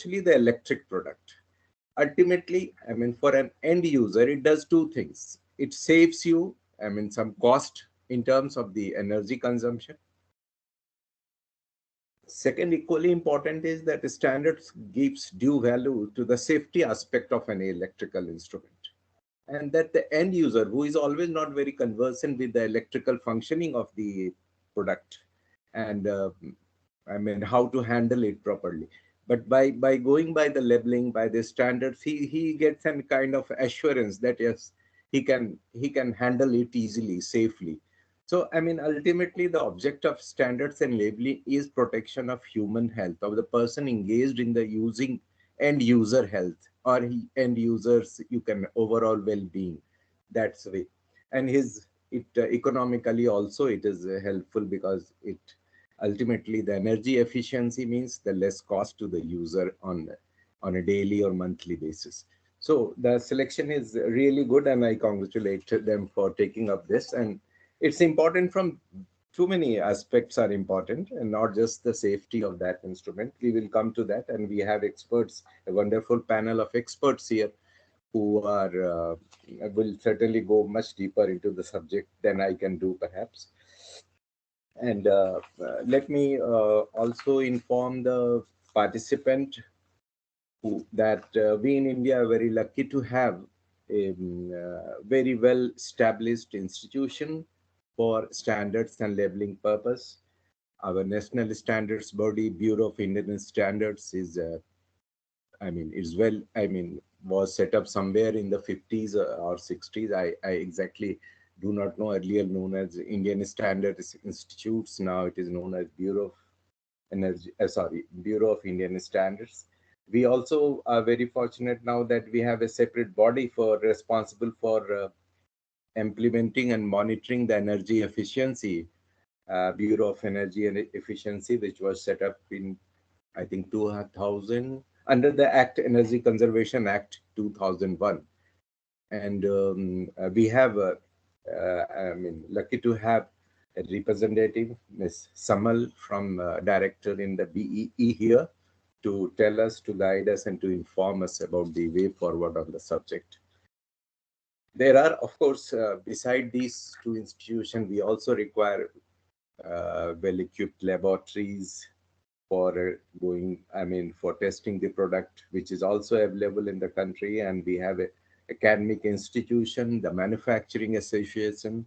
actually the electric product. Ultimately, I mean, for an end user, it does two things. It saves you, I mean, some cost in terms of the energy consumption. Second, equally important is that the standards gives due value to the safety aspect of an electrical instrument. And that the end user, who is always not very conversant with the electrical functioning of the product, and I mean how to handle it properly, but by going by the labeling, by the standards, he gets some kind of assurance that yes, he can handle it easily, safely. So I mean, ultimately the object of standards and labeling is protection of human health, of the person engaged in the using end user health, or end users, you can overall well-being. That's the way. And his it economically also it is helpful, because it ultimately the energy efficiency means the less cost to the user on a daily or monthly basis. So the selection is really good, and I congratulate them for taking up this. And it's important from too many aspects are important, and not just the safety of that instrument. We will come to that, and we have experts, a wonderful panel of experts here, who are will certainly go much deeper into the subject than I can do, perhaps. And let me also inform the participant that we in India are very lucky to have a very well established institution for standards and labeling purpose. Our national standards body, Bureau of Indian Standards, is I mean, it's well, I mean, was set up somewhere in the 50s or 60s. I exactly do not know. Earlier known as Indian Standards Institutes. Now it is known as Bureau of Energy, sorry, Bureau of Indian Standards. We also are very fortunate now that we have a separate body for responsible for implementing and monitoring the energy efficiency, Bureau of Energy and Efficiency, which was set up in, I think, 2000 under the Act, Energy Conservation Act 2001. And we have, I mean, lucky to have a representative, Ms. Samal, from director in the BEE here, to tell us, to guide us, and to inform us about the way forward on the subject. There are, of course, beside these two institutions, we also require well-equipped laboratories for going, I mean, for testing the product, which is also available in the country. And we have a academic institution, the Manufacturing Association,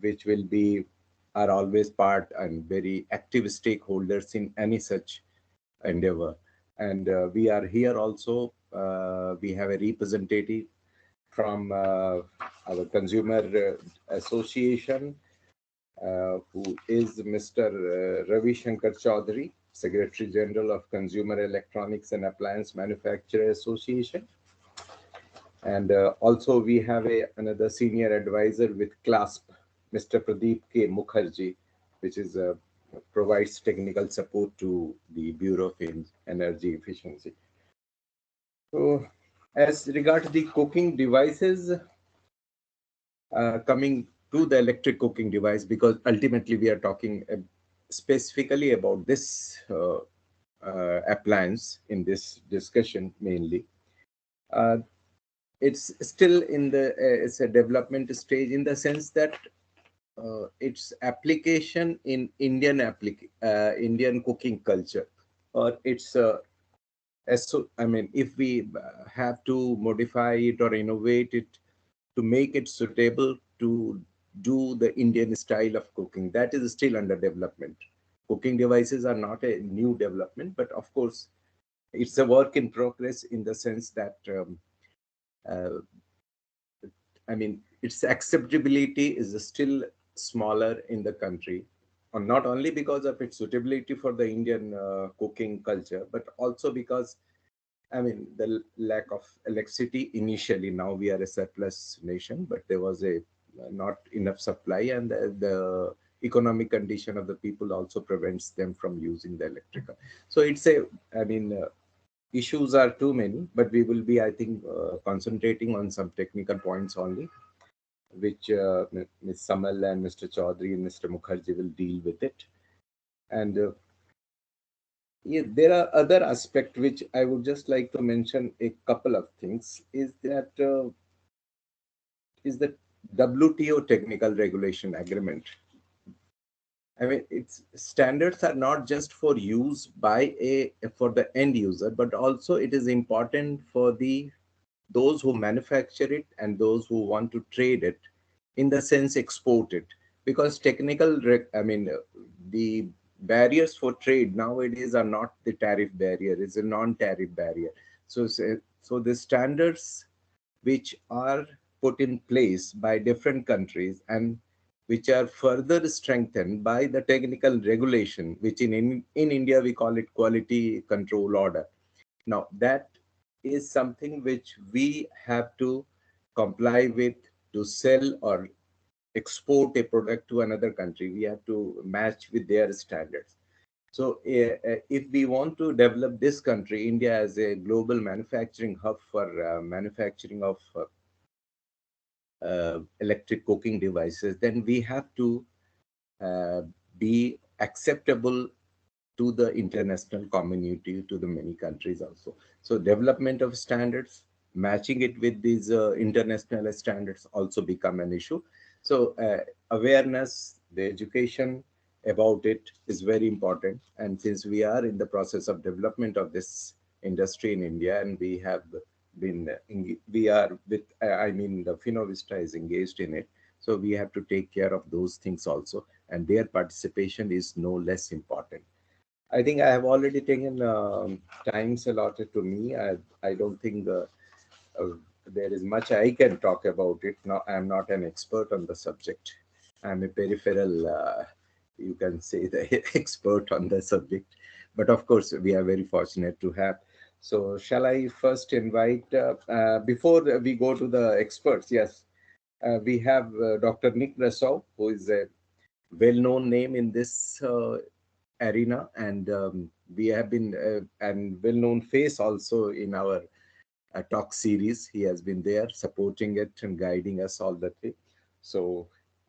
which will be, are always part and very active stakeholders in any such endeavor. And we are here also, we have a representative from our Consumer Association, who is Mr. Ravi Shankar Chaudhary, Secretary General of Consumer Electronics and Appliance Manufacturer Association. And also we have another senior advisor with CLASP, Mr. Pradeep K. Mukherjee, which is provides technical support to the Bureau of Energy Efficiency. So as regards the cooking devices, coming to the electric cooking device, because ultimately we are talking specifically about this appliance in this discussion mainly. It's still in the it's a development stage, in the sense that its application in Indian cooking culture, or its I mean, if we have to modify it or innovate it to make it suitable to do the Indian style of cooking, that is still under development. Cooking devices are not a new development, but of course, it's a work in progress, in the sense that uh, I mean, its acceptability is still smaller in the country, and not only because of its suitability for the Indian cooking culture, but also because, I mean, the lack of electricity initially. Now we are a surplus nation, but there was a not enough supply, and the economic condition of the people also prevents them from using the electrical. So it's a, I mean, issues are too many, but we will be, I think, concentrating on some technical points only, which Ms. Samal and Mr. Chaudhary and Mr. Mukherjee will deal with it. And Yeah, there are other aspects which I would just like to mention. A couple of things is the WTO technical regulation agreement. I mean, its standards are not just for use by for the end user, but also it is important for the those who manufacture it and those who want to trade it, in the sense export it, because the barriers for trade nowadays are not the tariff barrier; it's a non-tariff barrier. So the standards which are put in place by different countries and which are further strengthened by the technical regulation, which in India we call it quality control order. Now, that is something which we have to comply with to sell or export a product to another country. We have to match with their standards. So, if we want to develop this country, India, as a global manufacturing hub for manufacturing of electric cooking devices, then we have to uh, be acceptable to the international community, to the many countries also. So development of standards, matching it with these international standards also become an issue. So awareness, the education about it is very important. And since we are in the process of development of this industry in India, and we have been, we are with, the Finovista is engaged in it. So we have to take care of those things also. And their participation is no less important. I think I have already taken times allotted to me. I don't think uh, there is much I can talk about it. No, I'm not an expert on the subject. I'm a peripheral, you can say, the expert on the subject. But of course, we are very fortunate to have. So, shall I first invite, before we go to the experts? Yes, we have Dr. Nick Rasow, who is a well-known name in this arena, and we have been and well-known face also in our talk series. He has been there supporting it and guiding us all the way. So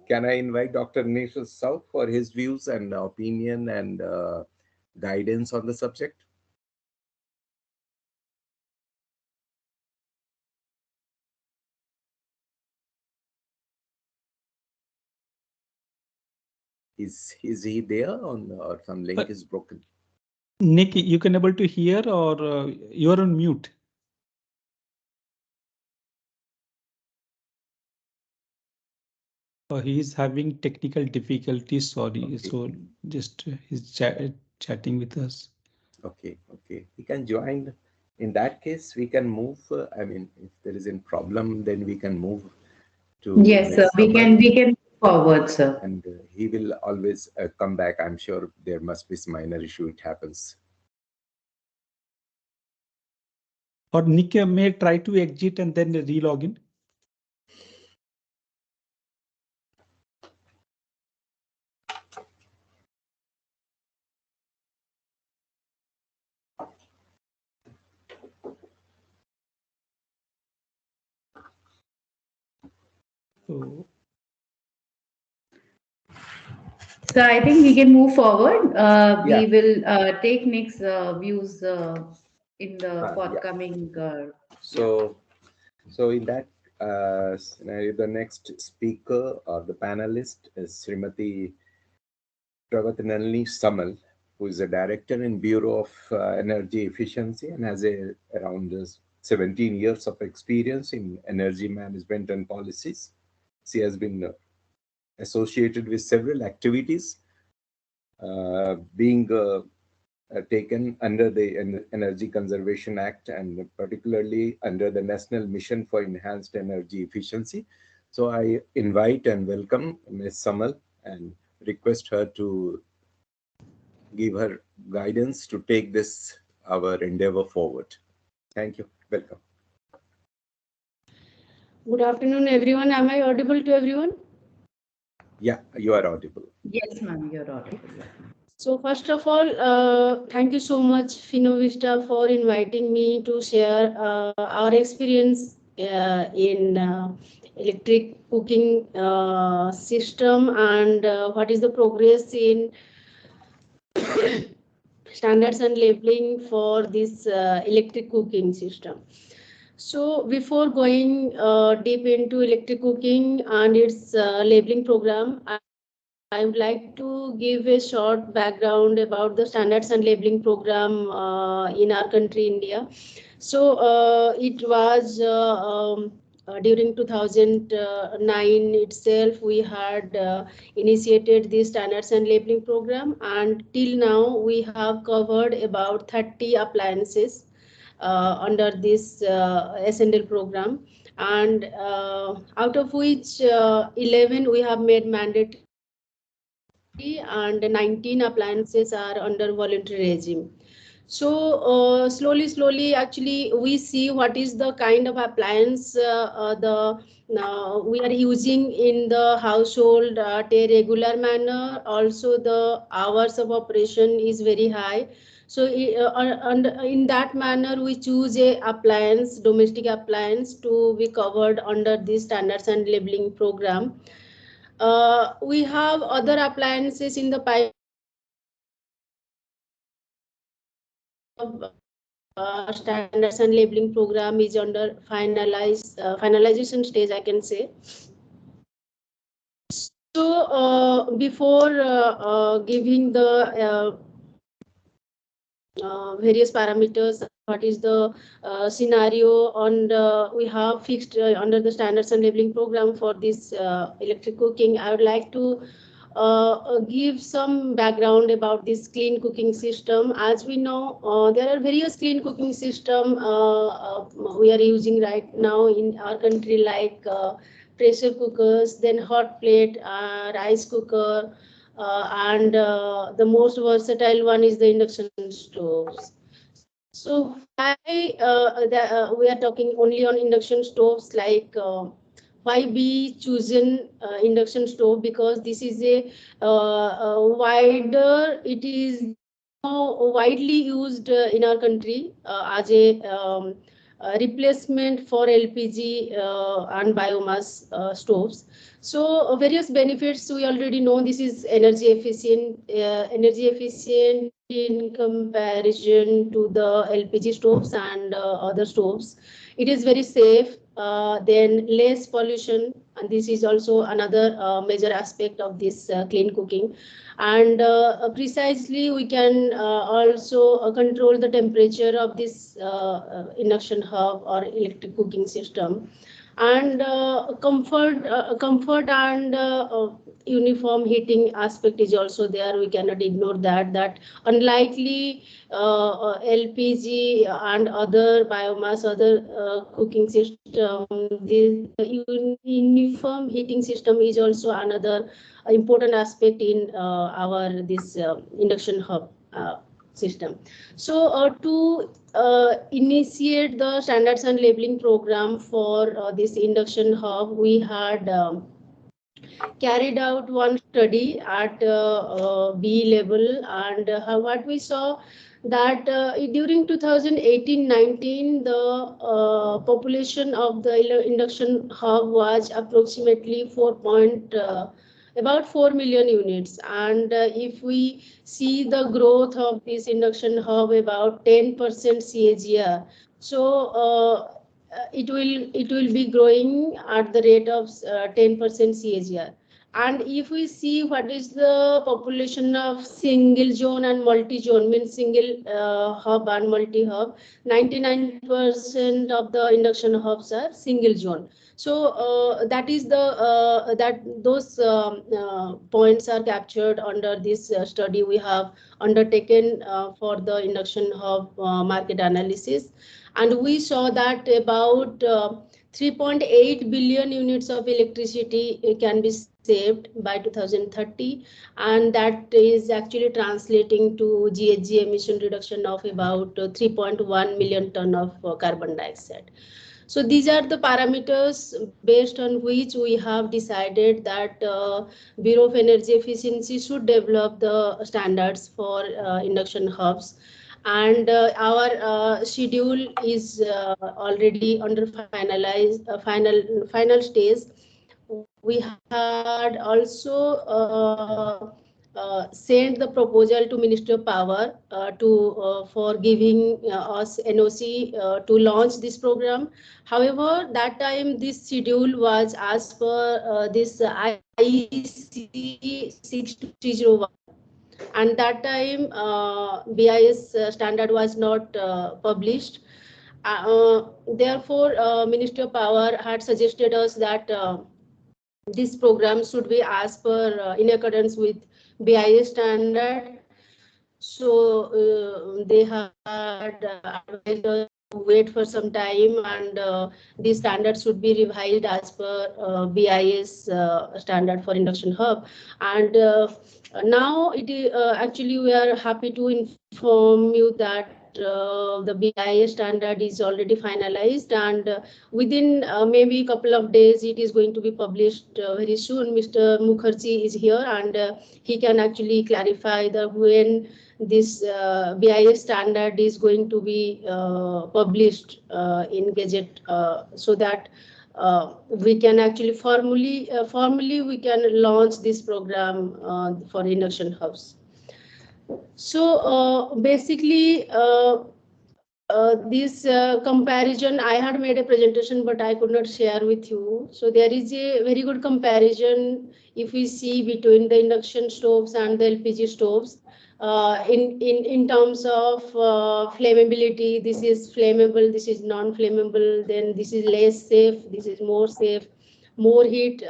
can I invite Dr. Nisha South for his views and opinion and guidance on the subject? Is he there on, or some link is broken? Nick, you can able to hear, or you're on mute. He's having technical difficulties. Sorry, Okay. so just he's chatting with us. Okay, okay. We can join. In that case, we can move. If there is a problem, then we can move to Yes, sir. Ms. Samal, We can move forward, sir. and he will always come back. I'm sure there must be some minor issue. It happens. Or Nick may try to exit and then re-log in. So So I think we can move forward. Yeah. We will take next views in the Yeah. forthcoming. Yeah. So, so in that scenario, the next speaker or the panelist is Srimati Pravatnalini Samal, who is a director in Bureau of Energy Efficiency and has around 17 years of experience in energy management and policies. She has been associated with several activities being taken under the Energy Conservation Act, and particularly under the National Mission for Enhanced Energy Efficiency. So I invite and welcome Ms. Samal and request her to give her guidance to take this our endeavor forward. Thank you. Welcome. Good afternoon, everyone. Am I audible to everyone? Yeah, you are audible. Yes, ma'am, you're audible. So, first of all, thank you so much, Finovista, for inviting me to share our experience in electric cooking system and what is the progress in standards and labeling for this electric cooking system. So before going deep into electric cooking and its labeling program, I would like to give a short background about the standards and labeling program in our country, India. So it was during 2009 itself, we had initiated the standards and labeling program, and till now we have covered about 30 appliances under this S&L program, and out of which 11 we have made mandatory and 19 appliances are under voluntary regime. So slowly, actually, we see what is the kind of appliance we are using in the household at a regular manner. Also, the hours of operation is very high. So in that manner, we choose a appliance, domestic appliance, to be covered under the standards and labeling program. We have other appliances in the standards and labeling program is under finalization stage, I can say. So before giving the various parameters, what is the scenario on we have fixed under the standards and labeling program for this electric cooking, I would like to give some background about this clean cooking system. As we know, there are various clean cooking system we are using right now in our country, like pressure cookers, then hot plate, rice cooker, and the most versatile one is the induction stoves. So why we are talking only on induction stoves, like why be chosen induction stove? Because this is a wider, it is widely used in our country as a replacement for LPG and biomass stoves. So various benefits we already know. This is energy efficient in comparison to the LPG stoves and other stoves. It is very safe. Then less pollution, and this is also another major aspect of this clean cooking. And precisely, we can also control the temperature of this induction hob or electric cooking system. And comfort and uniform heating aspect is also there. We cannot ignore that unlikely LPG and other biomass, other cooking system, this uniform heating system is also another important aspect in our this induction hob system. So to initiate the standards and labeling program for this induction hob, we had carried out one study at B level, and what we saw that during 2018-19, the population of the induction hob was approximately about 4 million units. And if we see the growth of this induction hob about 10% CAGR, so it will be growing at the rate of 10% CAGR. And if we see what is the population of single zone and multi zone, means single hub and multi hub, 99% of the induction hubs are single zone. So that is the those points are captured under this study we have undertaken for the induction hub market analysis. And we saw that about 3.8 billion units of electricity can be saved by 2030, and that is actually translating to GHG emission reduction of about 3.1 million ton of carbon dioxide. So these are the parameters based on which we have decided that Bureau of Energy Efficiency should develop the standards for induction hubs. And our schedule is already under final stage. We had also sent the proposal to Ministry of Power for giving us NOC to launch this program. However, that time this schedule was as per this IEC 62301, and that time BIS standard was not published. Therefore, Ministry of Power had suggested us that this program should be as per in accordance with BIS standard. So they had advised us to wait for some time, and the standard should be revised as per BIS standard for induction hub. And now it is actually we are happy to inform you that the BIS standard is already finalized, and within maybe a couple of days it is going to be published very soon. Mr. Mukherjee is here, and he can actually clarify the when this BIS standard is going to be published in Gazette, so that we can actually formally we can launch this program for induction hubs. So basically, this comparison, I had made a presentation, but I could not share with you. So there is a very good comparison if we see between the induction stoves and the LPG stoves. In terms of flammability, this is flammable, this is non-flammable, then this is less safe, this is more safe, more heat,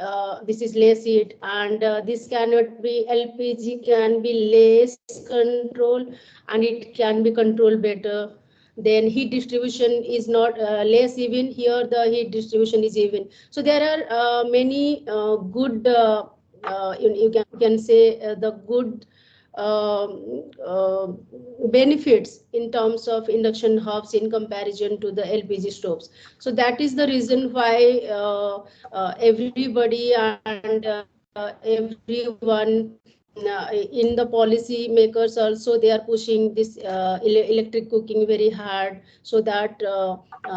this is less heat, and this cannot be, LPG can be less control and it can be controlled better. Then heat distribution is not less even, here the heat distribution is even. So there are many good, you can say the good benefits in terms of induction hobs in comparison to the LPG stoves. So that is the reason why everybody and everyone in the policy makers also, they are pushing this electric cooking very hard, so that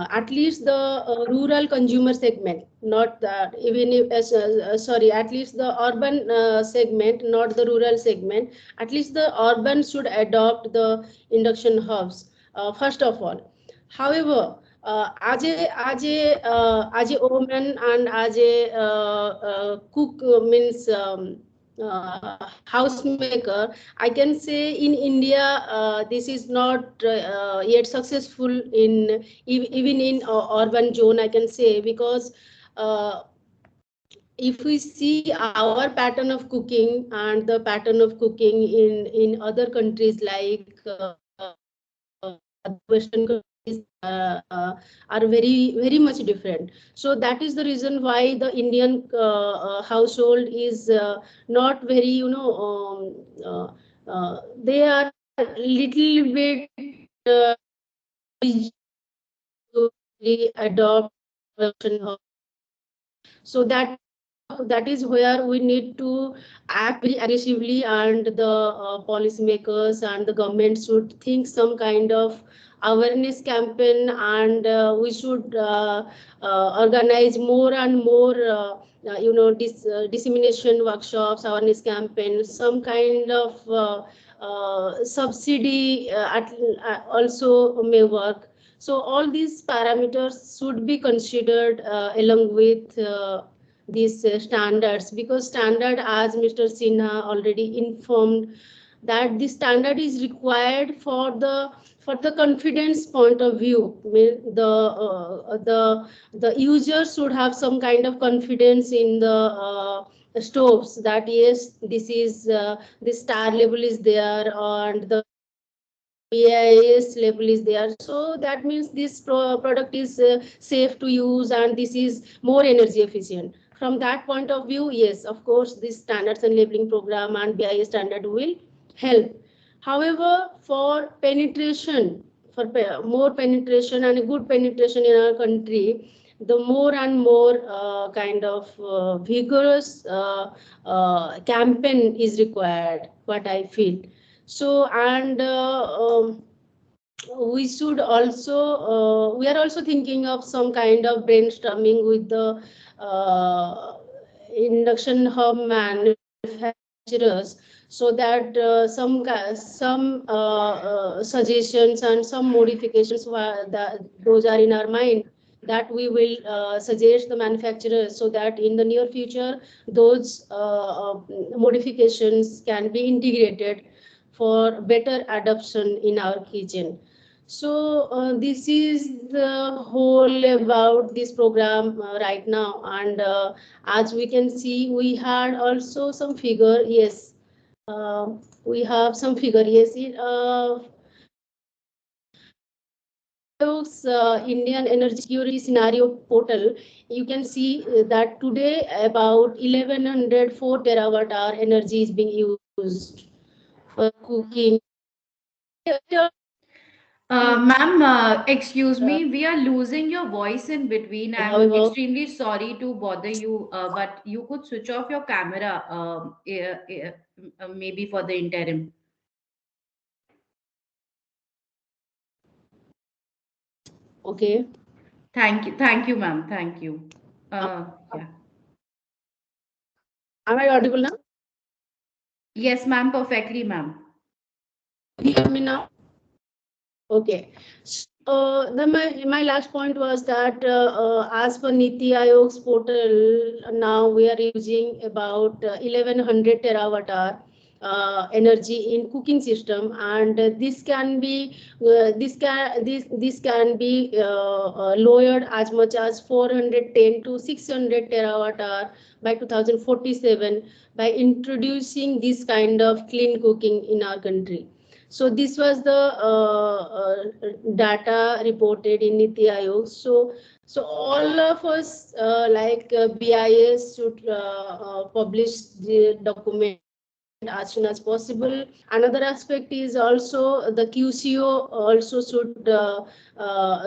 at least the rural consumer segment, not that even if sorry, at least the urban segment, not the rural segment, at least the urban should adopt the induction hobs first of all. However, as a woman and as a cook, means housemaker, I can say in India this is not yet successful in even in urban zone, I can say, because if we see our pattern of cooking and the pattern of cooking in other countries like Western countries are very much different. So that is the reason why the Indian household is not very, you know, they are little bit to adopt. So that is where we need to act very aggressively, and the policymakers and the government should think some kind of awareness campaign, and we should organize more and more you know, dissemination workshops, awareness campaigns, some kind of subsidy also may work. So all these parameters should be considered along with these standards, because standard, as Mr. Sinha already informed, that the standard is required for the confidence point of view. The user should have some kind of confidence in the stoves, that yes, this is the star level is there and the BIS label is there. So that means this product is safe to use and this is more energy efficient. From that point of view, yes, of course, this standards and labeling program and BIS standard will help. However, for penetration, for more penetration and a good penetration in our country, the more and more kind of vigorous campaign is required, what I feel. So, and we should also, we are also thinking of some kind of brainstorming with the induction hub manufacturers manufacturers, so that some suggestions and some modifications those are in our mind, that we will suggest the manufacturers, so that in the near future those modifications can be integrated for better adoption in our kitchen. So this is the whole about this program right now, and as we can see, we had also some figure. Yes, we have some figure. Yes, Indian Energy Security Scenario Portal, you can see that today about 1104 terawatt hour energy is being used for cooking. Ma'am, excuse me, we are losing your voice in between. I'm However, extremely sorry to bother you, but you could switch off your camera, maybe for the interim. okay. Thank you, ma'am. Thank you. Yeah. Am I audible now? Yes, ma'am. Perfectly, ma'am. Hear me now? Okay. So, my last point was that as per Niti Aayog's portal, now we are using about 1100 terawatt hour energy in cooking system, and this can be lowered as much as 410 to 600 terawatt hour by 2047 by introducing this kind of clean cooking in our country. So this was the data reported in Niti Aayog. So all of us, BIS, should publish the document as soon as possible. Another aspect is also the QCO also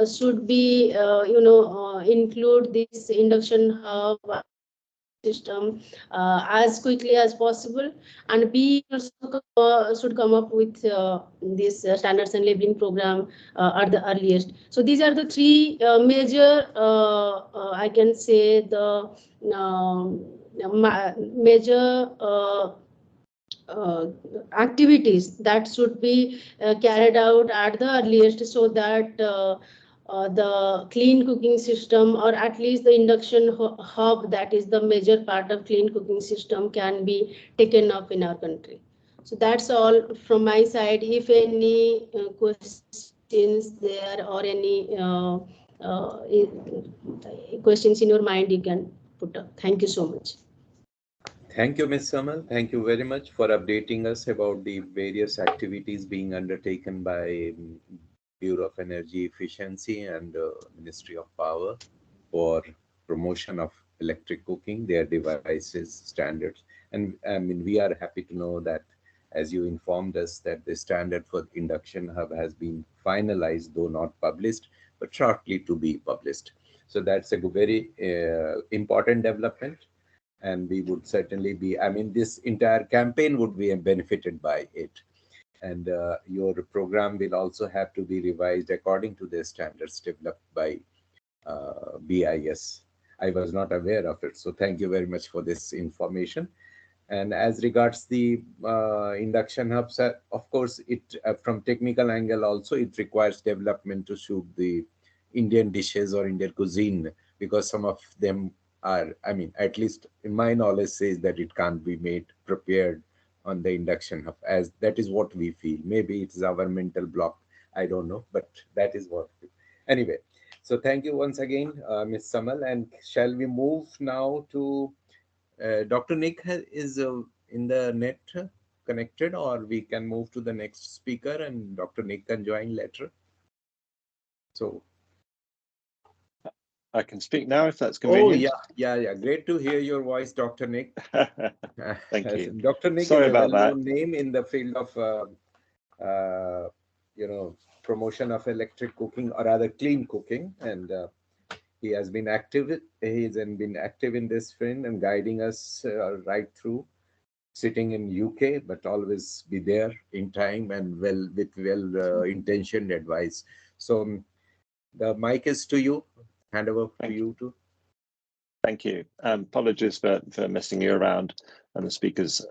should be include this induction hub system as quickly as possible, and B also should come up with this standards and labeling program at the earliest. So these are the three major, I can say, the major activities that should be carried out at the earliest, so that the clean cooking system, or at least the induction hub, that is the major part of clean cooking system, can be taken up in our country. So that's all from my side. If any questions there, or any questions in your mind, you can put up. Thank you so much. Thank you, Ms. Samal. Thank you very much for updating us about the various activities being undertaken by Bureau of Energy Efficiency and Ministry of Power for promotion of electric cooking, their devices, standards. And I mean, we are happy to know that, as you informed us, that the standard for induction hub has been finalized, though not published, but shortly to be published. So that's a very important development, and we would certainly be, I mean, this entire campaign would be benefited by it. And your program will also have to be revised according to the standards developed by BIS. I was not aware of it, so thank you very much for this information. And as regards the induction hubs, of course, it from technical angle also, it requires development to suit the Indian dishes or Indian cuisine, because some of them are, I mean, at least in my knowledge, says that it can't be made, prepared on the induction hub, as that is what we feel. Maybe it's our mental block, I don't know, but that is what. Anyway, so thank you once again, Ms. Samal. And shall we move now to Dr. Nick is in the net connected, or we can move to the next speaker and Dr. Nick can join later. So I can speak now if that's convenient. Oh, yeah. Great to hear your voice, Dr. Nick. Thank you. Dr. Nick Sorry is a about well-known that. name in the field of, promotion of electric cooking, or rather clean cooking. And he has been active. He's been active in this field and guiding us right through, sitting in UK, but always be there in time and with intentioned advice. So the mic is to you. Hand over to you too. Thank you. Apologies for messing you around and the speakers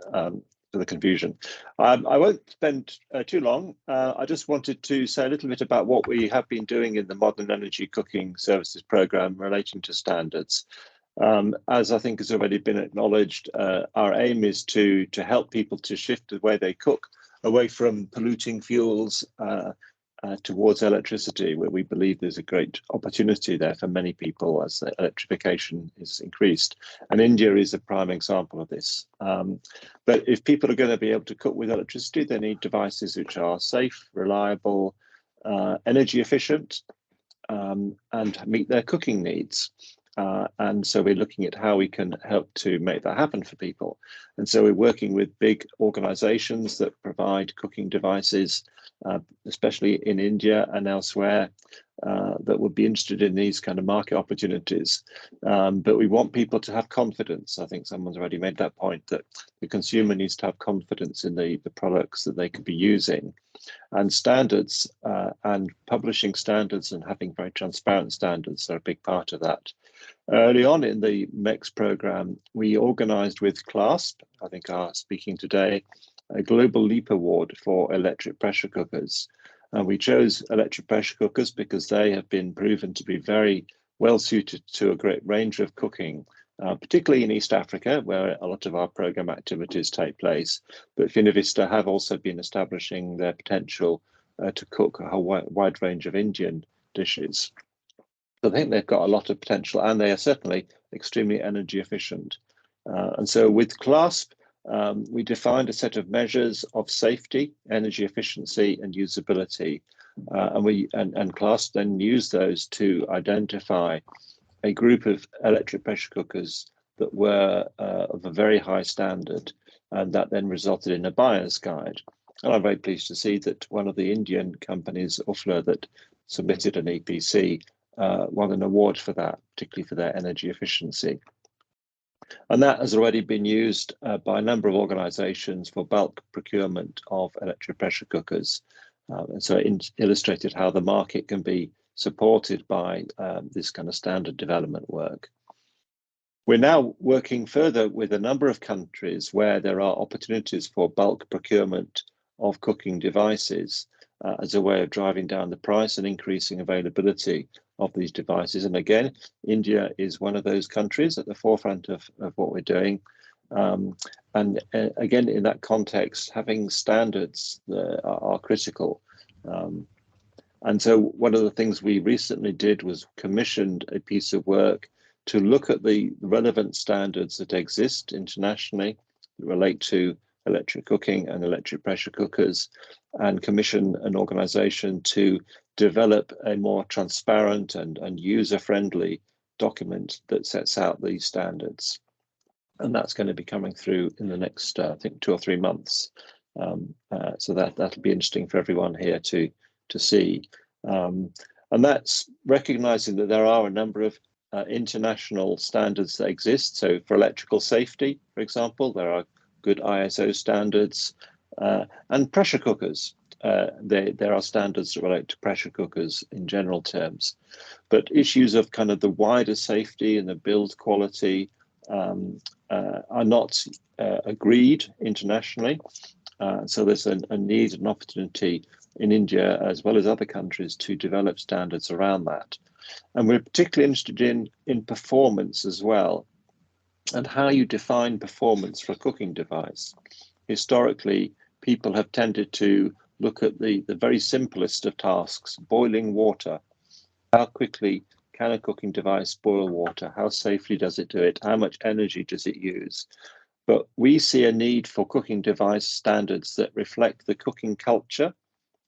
the confusion. I won't spend too long. I just wanted to say a little bit about what we have been doing in the Modern Energy Cooking Services Programme relating to standards. As I think has already been acknowledged, our aim is to help people to shift the way they cook away from polluting fuels towards electricity, where we believe there's a great opportunity there for many people as electrification is increased. And India is a prime example of this. But if people are going to be able to cook with electricity, they need devices which are safe, reliable, energy efficient, and meet their cooking needs. And so we're looking at how we can help to make that happen for people. And so we're working with big organizations that provide cooking devices, especially in India and elsewhere, that would be interested in these kind of market opportunities. But we want people to have confidence. I think someone's already made that point, that the consumer needs to have confidence in the products that they could be using. And standards and publishing standards and having very transparent standards are a big part of that. Early on in the MEX program, we organized with CLASP, I think are speaking today, a Global Leap Award for electric pressure cookers. And we chose electric pressure cookers because they have been proven to be very well suited to a great range of cooking, particularly in East Africa, where a lot of our program activities take place. But Finavista have also been establishing their potential to cook a wide range of Indian dishes. So I think they've got a lot of potential, and they are certainly extremely energy efficient. And so with CLASP, we defined a set of measures of safety, energy efficiency, and usability. And CLASP then used those to identify a group of electric pressure cookers that were of a very high standard, and that then resulted in a buyer's guide. And I'm very pleased to see that one of the Indian companies, Ufla, that submitted an EPC, won an award for that, particularly for their energy efficiency. And that has already been used by a number of organizations for bulk procurement of electric pressure cookers. And so it illustrated how the market can be supported by this kind of standard development work. We're now working further with a number of countries where there are opportunities for bulk procurement of cooking devices as a way of driving down the price and increasing availability of these devices. And again, India is one of those countries at the forefront of what we're doing. And again, in that context, having standards are critical. And so one of the things we recently did was commissioned a piece of work to look at the relevant standards that exist internationally that relate to electric cooking and electric pressure cookers, and commission an organization to develop a more transparent and user-friendly document that sets out these standards. And that's going to be coming through in the next, I think, 2 or 3 months. So that'll be interesting for everyone here to see. And that's recognizing that there are a number of international standards that exist. So for electrical safety, for example, there are good ISO standards, and pressure cookers. There are standards that relate to pressure cookers in general terms, but issues of kind of the wider safety and the build quality are not agreed internationally. So there's a need and opportunity in India as well as other countries to develop standards around that. And we're particularly interested in performance as well, and how you define performance for a cooking device. Historically, people have tended to look at the very simplest of tasks, boiling water. How quickly can a cooking device boil water? How safely does it do it? How much energy does it use? But we see a need for cooking device standards that reflect the cooking culture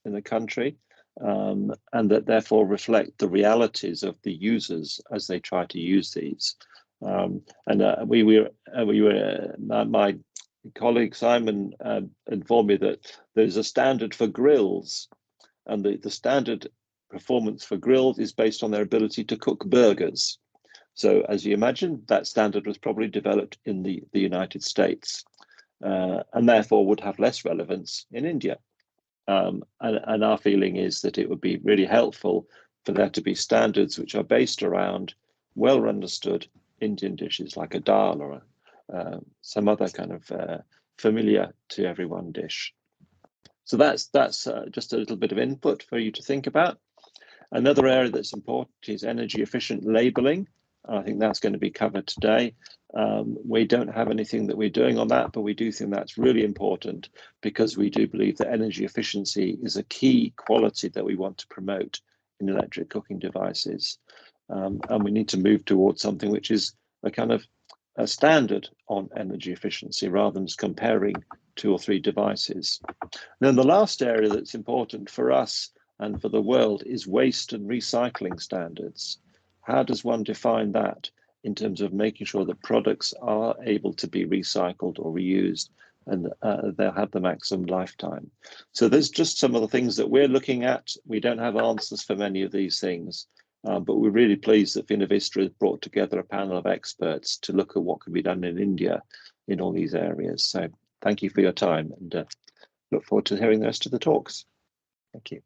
in the country, and that therefore reflect the realities of the users as they try to use these. My colleague Simon informed me that there's a standard for grills, and the standard performance for grills is based on their ability to cook burgers. So as you imagine, that standard was probably developed in the United States, and therefore would have less relevance in India. And our feeling is that it would be really helpful for there to be standards which are based around well understood Indian dishes like a dal or some other kind of familiar to everyone dish. So that's just a little bit of input for you to think about. Another area that's important is energy efficient labeling. I think that's going to be covered today. We don't have anything that we're doing on that, but we do think that's really important because we do believe that energy efficiency is a key quality that we want to promote in electric cooking devices. And we need to move towards something which is a kind of a standard on energy efficiency rather than just comparing 2 or 3 devices. Then the last area that's important for us and for the world is waste and recycling standards. How does one define that in terms of making sure that products are able to be recycled or reused and they'll have the maximum lifetime? So there's just some of the things that we're looking at. We don't have answers for many of these things, but we're really pleased that Finovista has brought together a panel of experts to look at what can be done in India in all these areas. So thank you for your time, and look forward to hearing the rest of the talks. Thank you.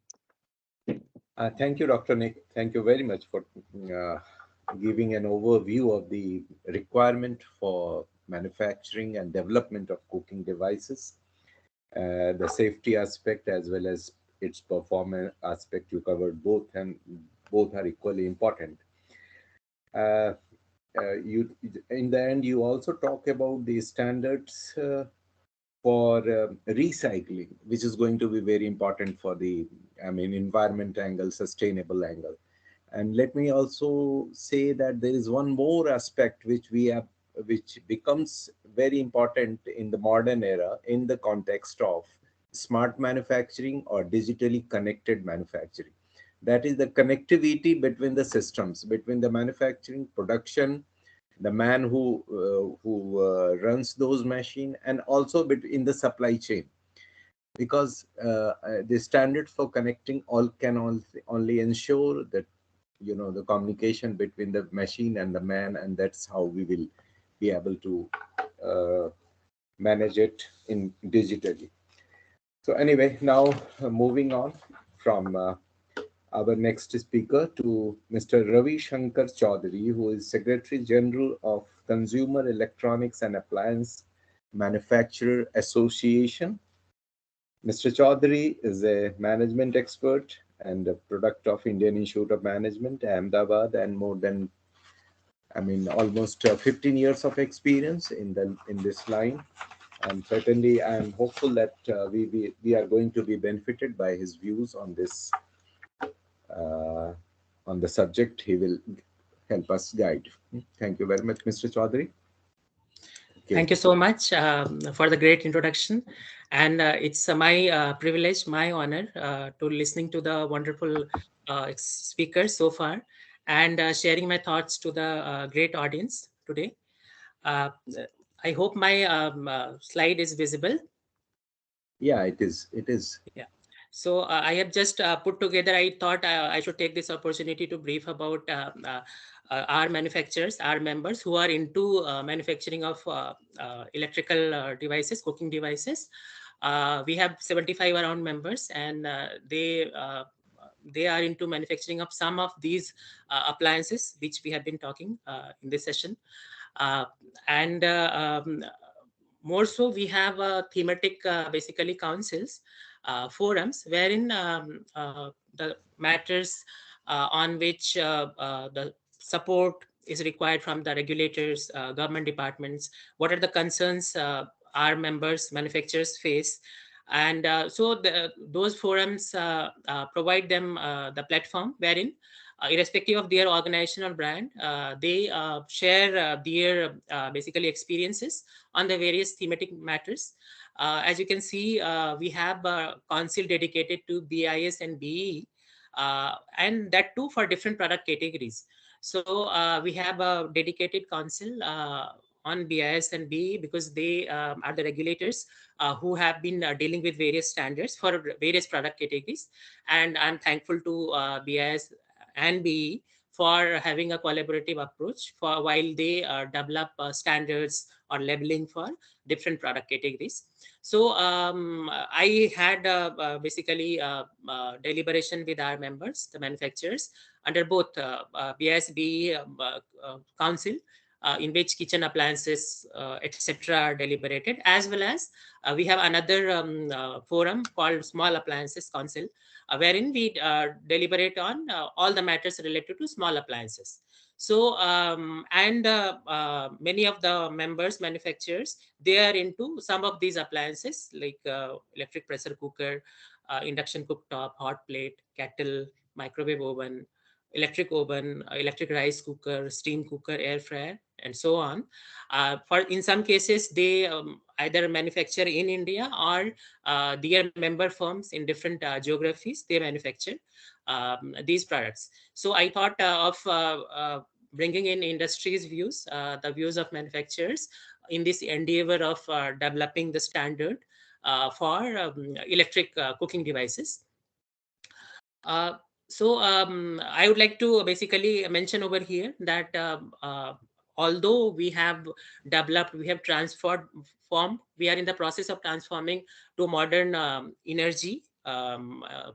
Thank you, Dr. Nick. Thank you very much for giving an overview of the requirement for manufacturing and development of cooking devices, the safety aspect as well as its performance aspect. You covered both, and both are equally important. In the end, you also talk about the standards for recycling, which is going to be very important for the, environment angle, sustainable angle. And let me also say that there is one more aspect which becomes very important in the modern era in the context of smart manufacturing or digitally connected manufacturing. That is the connectivity between the systems, between the manufacturing, production, the man who runs those machines, and also in the supply chain, because the standards for connecting can only ensure that the communication between the machine and the man, and that's how we will be able to manage it in digitally. So anyway, now moving on from our next speaker to Mr. Ravi Shankar Chaudhary, who is Secretary General of Consumer Electronics and Appliance Manufacturer Association. Mr. Chaudhary is a management expert and a product of Indian Institute of Management, Ahmedabad, and more than, almost 15 years of experience in this line. And certainly, I'm hopeful that we are going to be benefited by his views on this. On the subject, he will help us guide. Thank you very much, Mr. Chaudhary. Okay. Thank you so much for the great introduction. And it's my privilege, my honor to listening to the wonderful speakers so far and sharing my thoughts to the great audience today. I hope my slide is visible. Yeah, it is. It is. Yeah. So I have just put together, I thought I should take this opportunity to brief about our manufacturers, our members who are into manufacturing of electrical devices, cooking devices. We have 75 around members, and they are into manufacturing of some of these appliances, which we have been talking in this session. More so, we have thematic, basically councils, forums, wherein the matters on which the support is required from the regulators, government departments, what are the concerns our members, manufacturers face. And so those forums provide them the platform wherein, irrespective of their organization or brand, they share their basically experiences on the various thematic matters. As you can see, we have a council dedicated to BIS and BE, and that too for different product categories. So we have a dedicated council on BIS and BE because they are the regulators who have been dealing with various standards for various product categories. And I'm thankful to BIS and BE for having a collaborative approach for while they develop standards or labeling for different product categories. So I had basically deliberation with our members, the manufacturers, under both BIS, BE council. in which kitchen appliances, etc. are deliberated, as well as we have another forum called Small Appliances Council, wherein we deliberate on all the matters related to small appliances. So many of the members, manufacturers, they are into some of these appliances like electric pressure cooker, induction cooktop, hot plate, kettle, microwave oven, electric oven, electric rice cooker, steam cooker, air fryer, and so on. For in some cases, they either manufacture in India, or their member firms in different geographies, they manufacture these products. So I thought of bringing in industry's views, the views of manufacturers in this endeavor of developing the standard for electric cooking devices. I would like to basically mention over here that although we have developed, we have transformed, we are in the process of transforming to modern energy,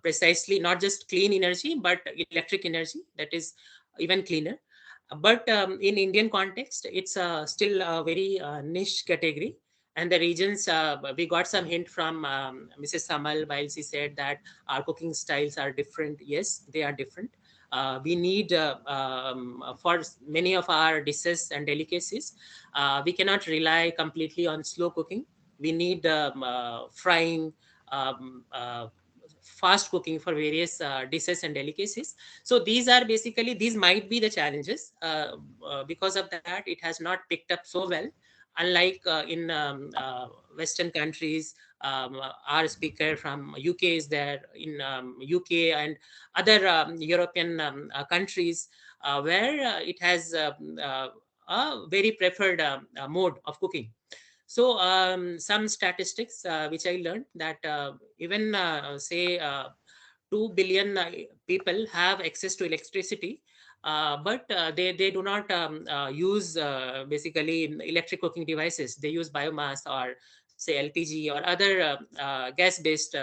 precisely not just clean energy, but electric energy that is even cleaner. But in Indian context, it's still a very niche category. And the regions, we got some hint from Mrs. Samal while she said that our cooking styles are different. Yes, they are different. We need, for many of our dishes and delicacies, we cannot rely completely on slow cooking. We need frying, fast cooking for various dishes and delicacies. So these are basically, these might be the challenges. Because of that, it has not picked up so well. Unlike in Western countries, our speaker from UK is there, in UK and other European countries, where it has a very preferred mode of cooking. So some statistics which I learned, that even say 2 billion people have access to electricity, but they do not use basically electric cooking devices. They use biomass, or say LPG, or other gas-based,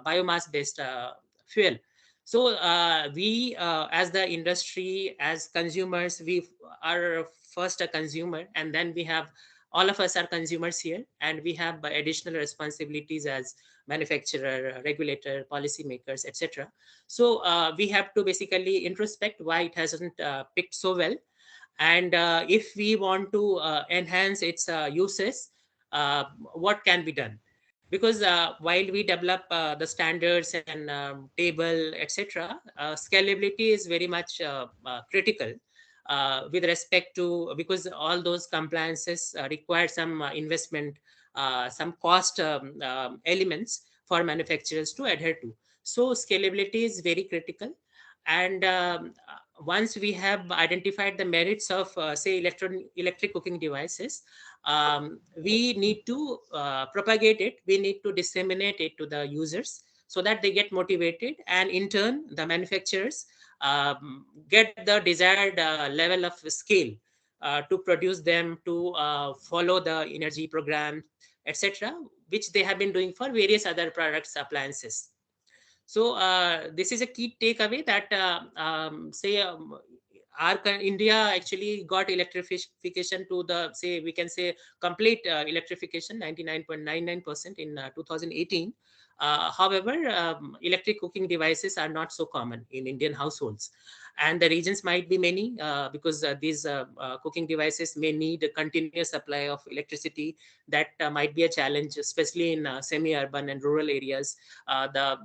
biomass-based fuel. So we, as the industry, as consumers, we are first a consumer, and then we have, all of us are consumers here, and we have additional responsibilities as manufacturer, regulator, policymakers, etc. So we have to basically introspect why it hasn't picked so well, and if we want to enhance its uses, what can be done. Because while we develop the standards and table, etc., scalability is very much critical with respect to, because all those compliances require some investment, some cost elements for manufacturers to adhere to. So scalability is very critical. And once we have identified the merits of say electric cooking devices, we need to propagate it, we need to disseminate it to the users, so that they get motivated, and in turn the manufacturers get the desired level of scale to produce them, to follow the energy program, etc., which they have been doing for various other products, appliances. So this is a key takeaway, that say India actually got electrification to the, say, we can say complete electrification, 99.99% in 2018. However, electric cooking devices are not so common in Indian households, and the reasons might be many, because these cooking devices may need a continuous supply of electricity. That might be a challenge, especially in semi-urban and rural areas. The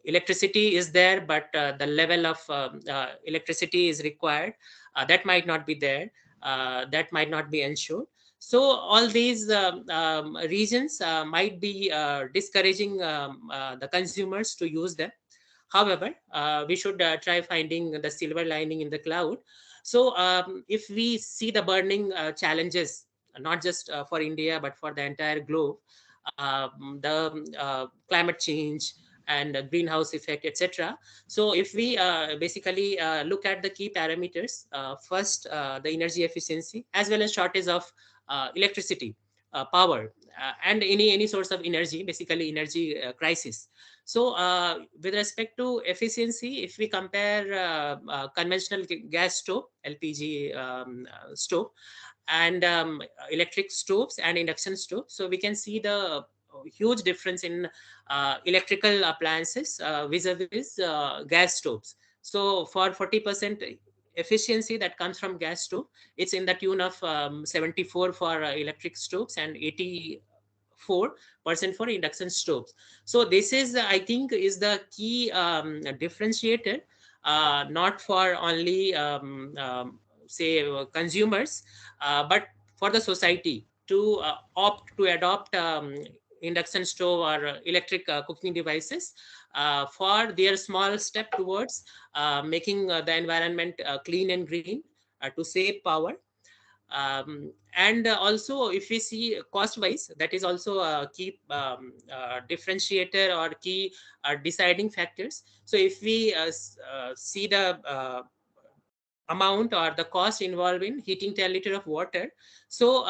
electricity is there, but the level of electricity is required, that might not be there, that might not be ensured. So all these reasons might be discouraging the consumers to use them. However, we should try finding the silver lining in the cloud. So if we see the burning challenges, not just for India, but for the entire globe, the climate change and greenhouse effect, etc. So if we basically look at the key parameters, first the energy efficiency, as well as shortage of electricity, power, and any source of energy, basically energy crisis. So with respect to efficiency, if we compare conventional gas stove, LPG stove, and electric stoves and induction stoves, so we can see the huge difference in electrical appliances vis-a-vis gas stoves. So for 40% efficiency that comes from gas stove, it's in the tune of 74 for electric stoves and 84% for induction stoves. So this is, I think, is the key differentiator, not for only say consumers, but for the society to opt to adopt induction stove or electric cooking devices for their small step towards making the environment clean and green, to save power. And also, if we see cost wise, that is also a key differentiator or key deciding factors. So if we see the amount or the cost involved in heating 10 liter of water, so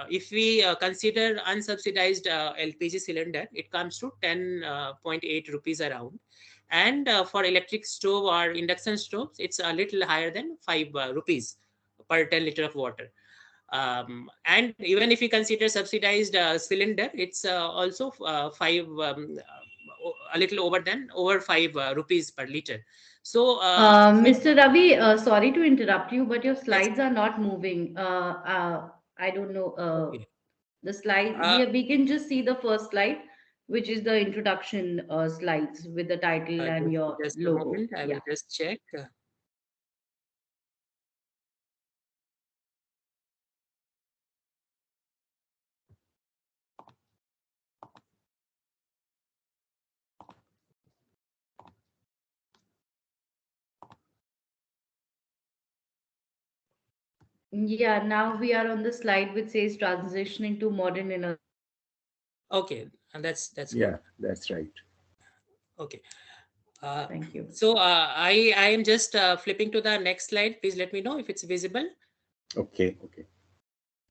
if we consider unsubsidized LPG cylinder, it comes to 10.8 rupees around. And for electric stove or induction stoves, it's a little higher than 5 rupees per 10 liter of water. And even if you consider subsidized cylinder, it's also a little over 5 rupees per liter. So Mr. Ravi, sorry to interrupt you, but your yes, slides are not moving. I don't know. okay. The slide, Uh, we can just see the first slide, which is the introduction slides with the title and just, your just a logo. moment, I will Yeah. just check. Yeah, now we are on the slide which says transitioning to modern energy. Okay, and that's good. Yeah, that's right. Okay. Uh, Thank you. so I am just flipping to the next slide. Please let me know if it's visible. Okay, okay.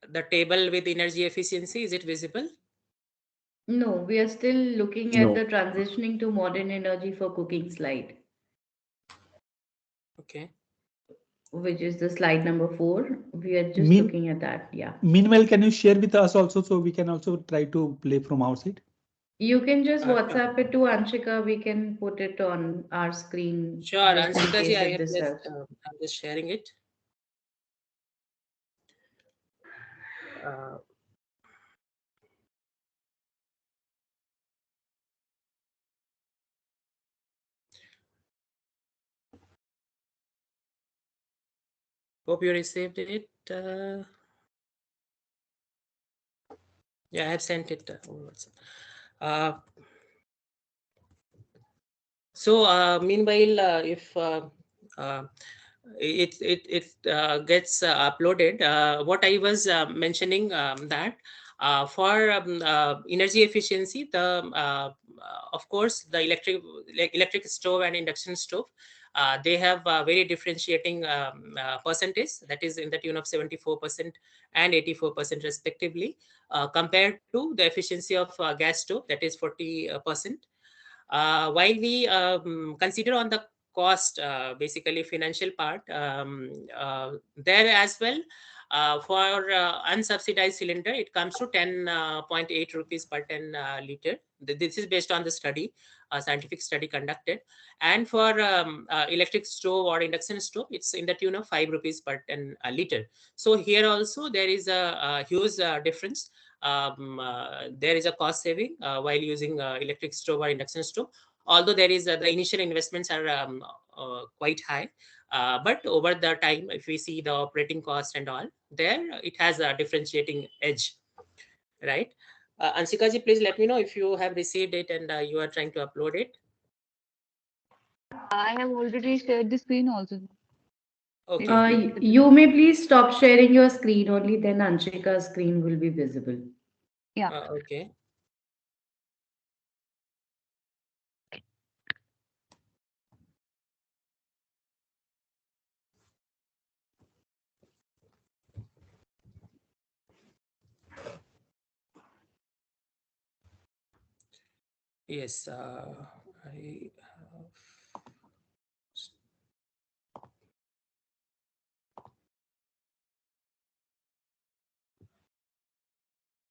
The table with energy efficiency, is it visible? No, we are still looking at No. the transitioning to modern energy for cooking slide, Okay. which is the slide number 4. We are just Mean, looking at that. Yeah. meanwhile, can you share with us also so we can also try to play from our side? You can just Sure. WhatsApp it to Anshika. We can put it on our screen Sure, just in Anshika ji, case I if am this just helps. I'm just sharing it. Uh, Hope you received it. Yeah, I have sent it over WhatsApp. So meanwhile, if it gets uploaded, what I was mentioning, that for energy efficiency, the of course the electric stove and induction stove, they have very differentiating percentage, that is in the tune of 74% and 84% respectively, compared to the efficiency of gas stove, that is 40%. While we consider on the cost, basically financial part, there as well, for unsubsidized cylinder, it comes to 10.8 rupees per 10 liter. This is based on the study, scientific study conducted. And for electric stove or induction stove, it's in the tune of 5 rupees per 10 liter. So here also there is a huge difference. There is a cost saving while using electric stove or induction stove, although there is the initial investments are quite high, but over the time, if we see the operating cost and all, there it has a differentiating edge, right? Ansika ji, please let me know if you have received it and you are trying to upload it. I have already shared the screen also. Okay. You may please stop sharing your screen, only then Anshika's screen will be visible. Yeah. Okay. Yes, I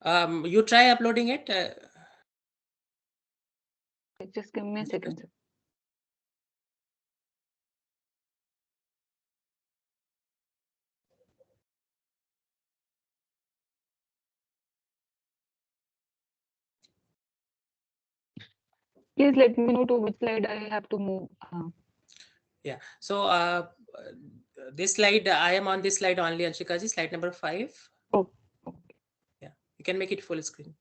have. You try uploading it. Just give me a second, sir. Please let me know to which slide I have to move. Yeah. So this slide, I am on this slide only, Anshikaji, slide number 5. Oh, Yeah, you can make it full screen.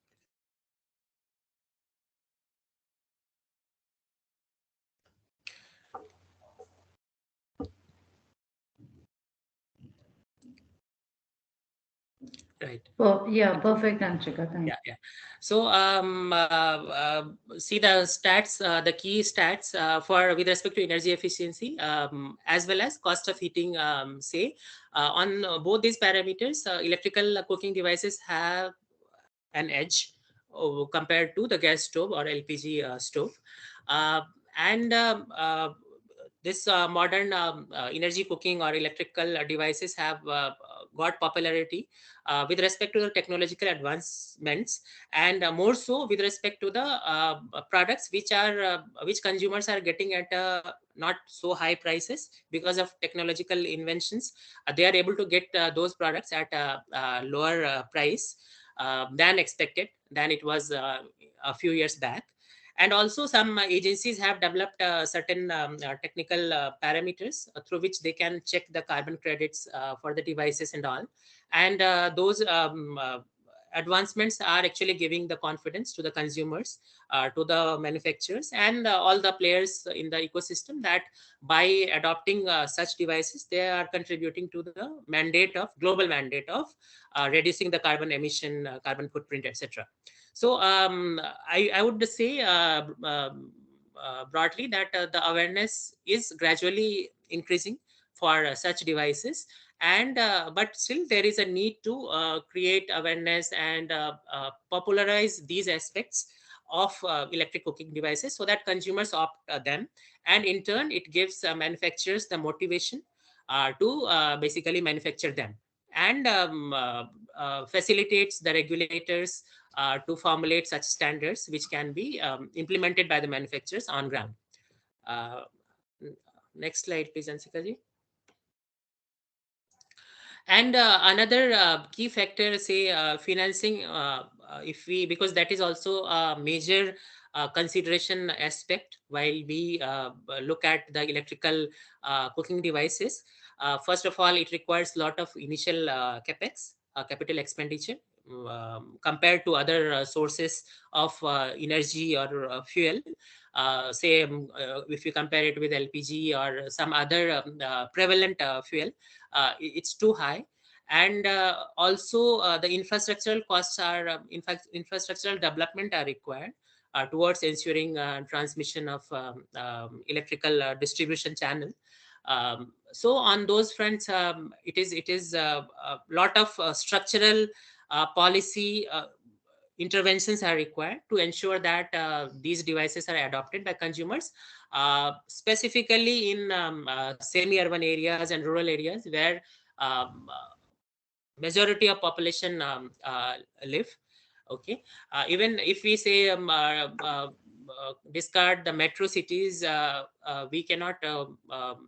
Right. Oh, yeah, perfect, Anshika. Thank you. Yeah. So see the stats, the key stats for with respect to energy efficiency, as well as cost of heating. Say on both these parameters, electrical cooking devices have an edge compared to the gas stove or LPG stove. Uh, and this modern energy cooking or electrical devices have got popularity with respect to the technological advancements, and more so with respect to the products which consumers are getting at not so high prices because of technological inventions. They are able to get those products at a lower price than expected, than it was a few years back. And also some agencies have developed certain technical parameters through which they can check the carbon credits for the devices and all. And those advancements are actually giving the confidence to the consumers, to the manufacturers, and all the players in the ecosystem, that by adopting such devices, they are contributing to the global mandate of reducing the carbon emission, carbon footprint, etc. So I would say broadly that the awareness is gradually increasing for such devices, and but still there is a need to create awareness and popularize these aspects of electric cooking devices so that consumers opt them, and in turn it gives manufacturers the motivation to basically manufacture them, and facilitates the regulators to formulate such standards which can be implemented by the manufacturers on ground. Uh, Next slide, please, Ansika ji. And another key factor, say financing, if we, because that is also a major consideration aspect while we look at the electrical cooking devices. First of all, it requires a lot of initial capex, capital expenditure, compared to other sources of energy or fuel. Say if you compare it with LPG or some other prevalent fuel, it's too high. And also the infrastructural costs are, in fact, infrastructural development are required towards ensuring transmission of electrical distribution channel. So on those fronts, it is a lot of structural policy interventions are required to ensure that these devices are adopted by consumers, specifically in semi-urban areas and rural areas where majority of population live. Okay, even if we say discard the metro cities, we cannot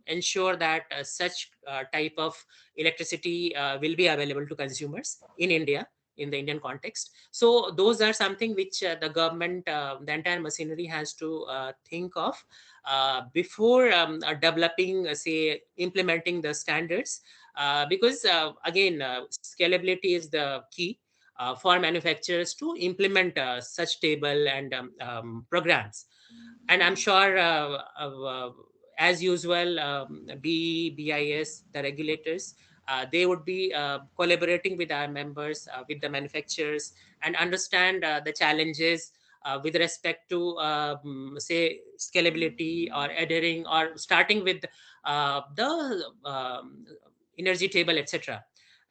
ensure that such type of electricity will be available to consumers in India, in the Indian context. So those are something which the government, the entire machinery has to think of before developing, say, implementing the standards, because again, scalability is the key for manufacturers to implement such stable and programs. And I'm sure, as usual, BIS, the regulators, they would be collaborating with our members, with the manufacturers, and understand the challenges with respect to, say, scalability or adhering or starting with the energy table, etc.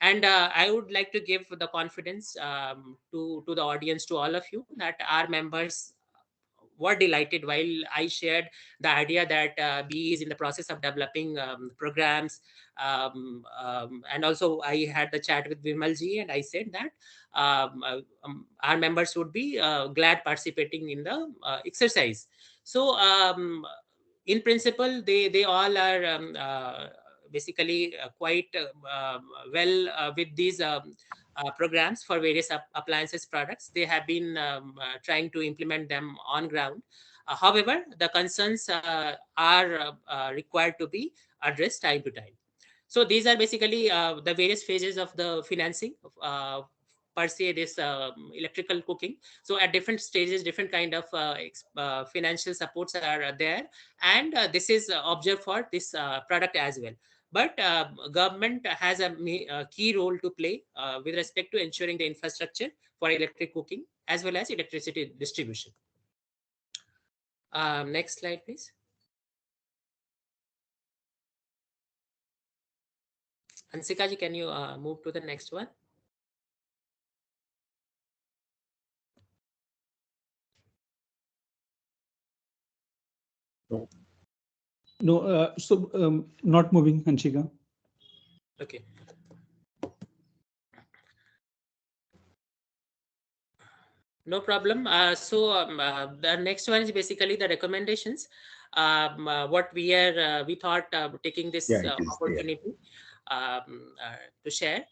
And I would like to give the confidence to the audience, to all of you, that our members were delighted while I shared the idea that BE is in the process of developing programs. And also I had the chat with Vimalji, and I said that our members would be glad participating in the exercise. So in principle, they all are basically quite well with these programs for various appliances products. They have been trying to implement them on ground. However, the concerns are required to be addressed time to time. So these are basically the various phases of the financing per se this electrical cooking. So at different stages, different kind of financial supports are there, and this is observed for this product as well. But government has a key role to play with respect to ensuring the infrastructure for electric cooking as well as electricity distribution. Next slide, please. Ansika ji, can you move to the next one? No. No, not moving, Anshika. Okay. No problem. The next one is basically the recommendations. What we thought taking this opportunity to share.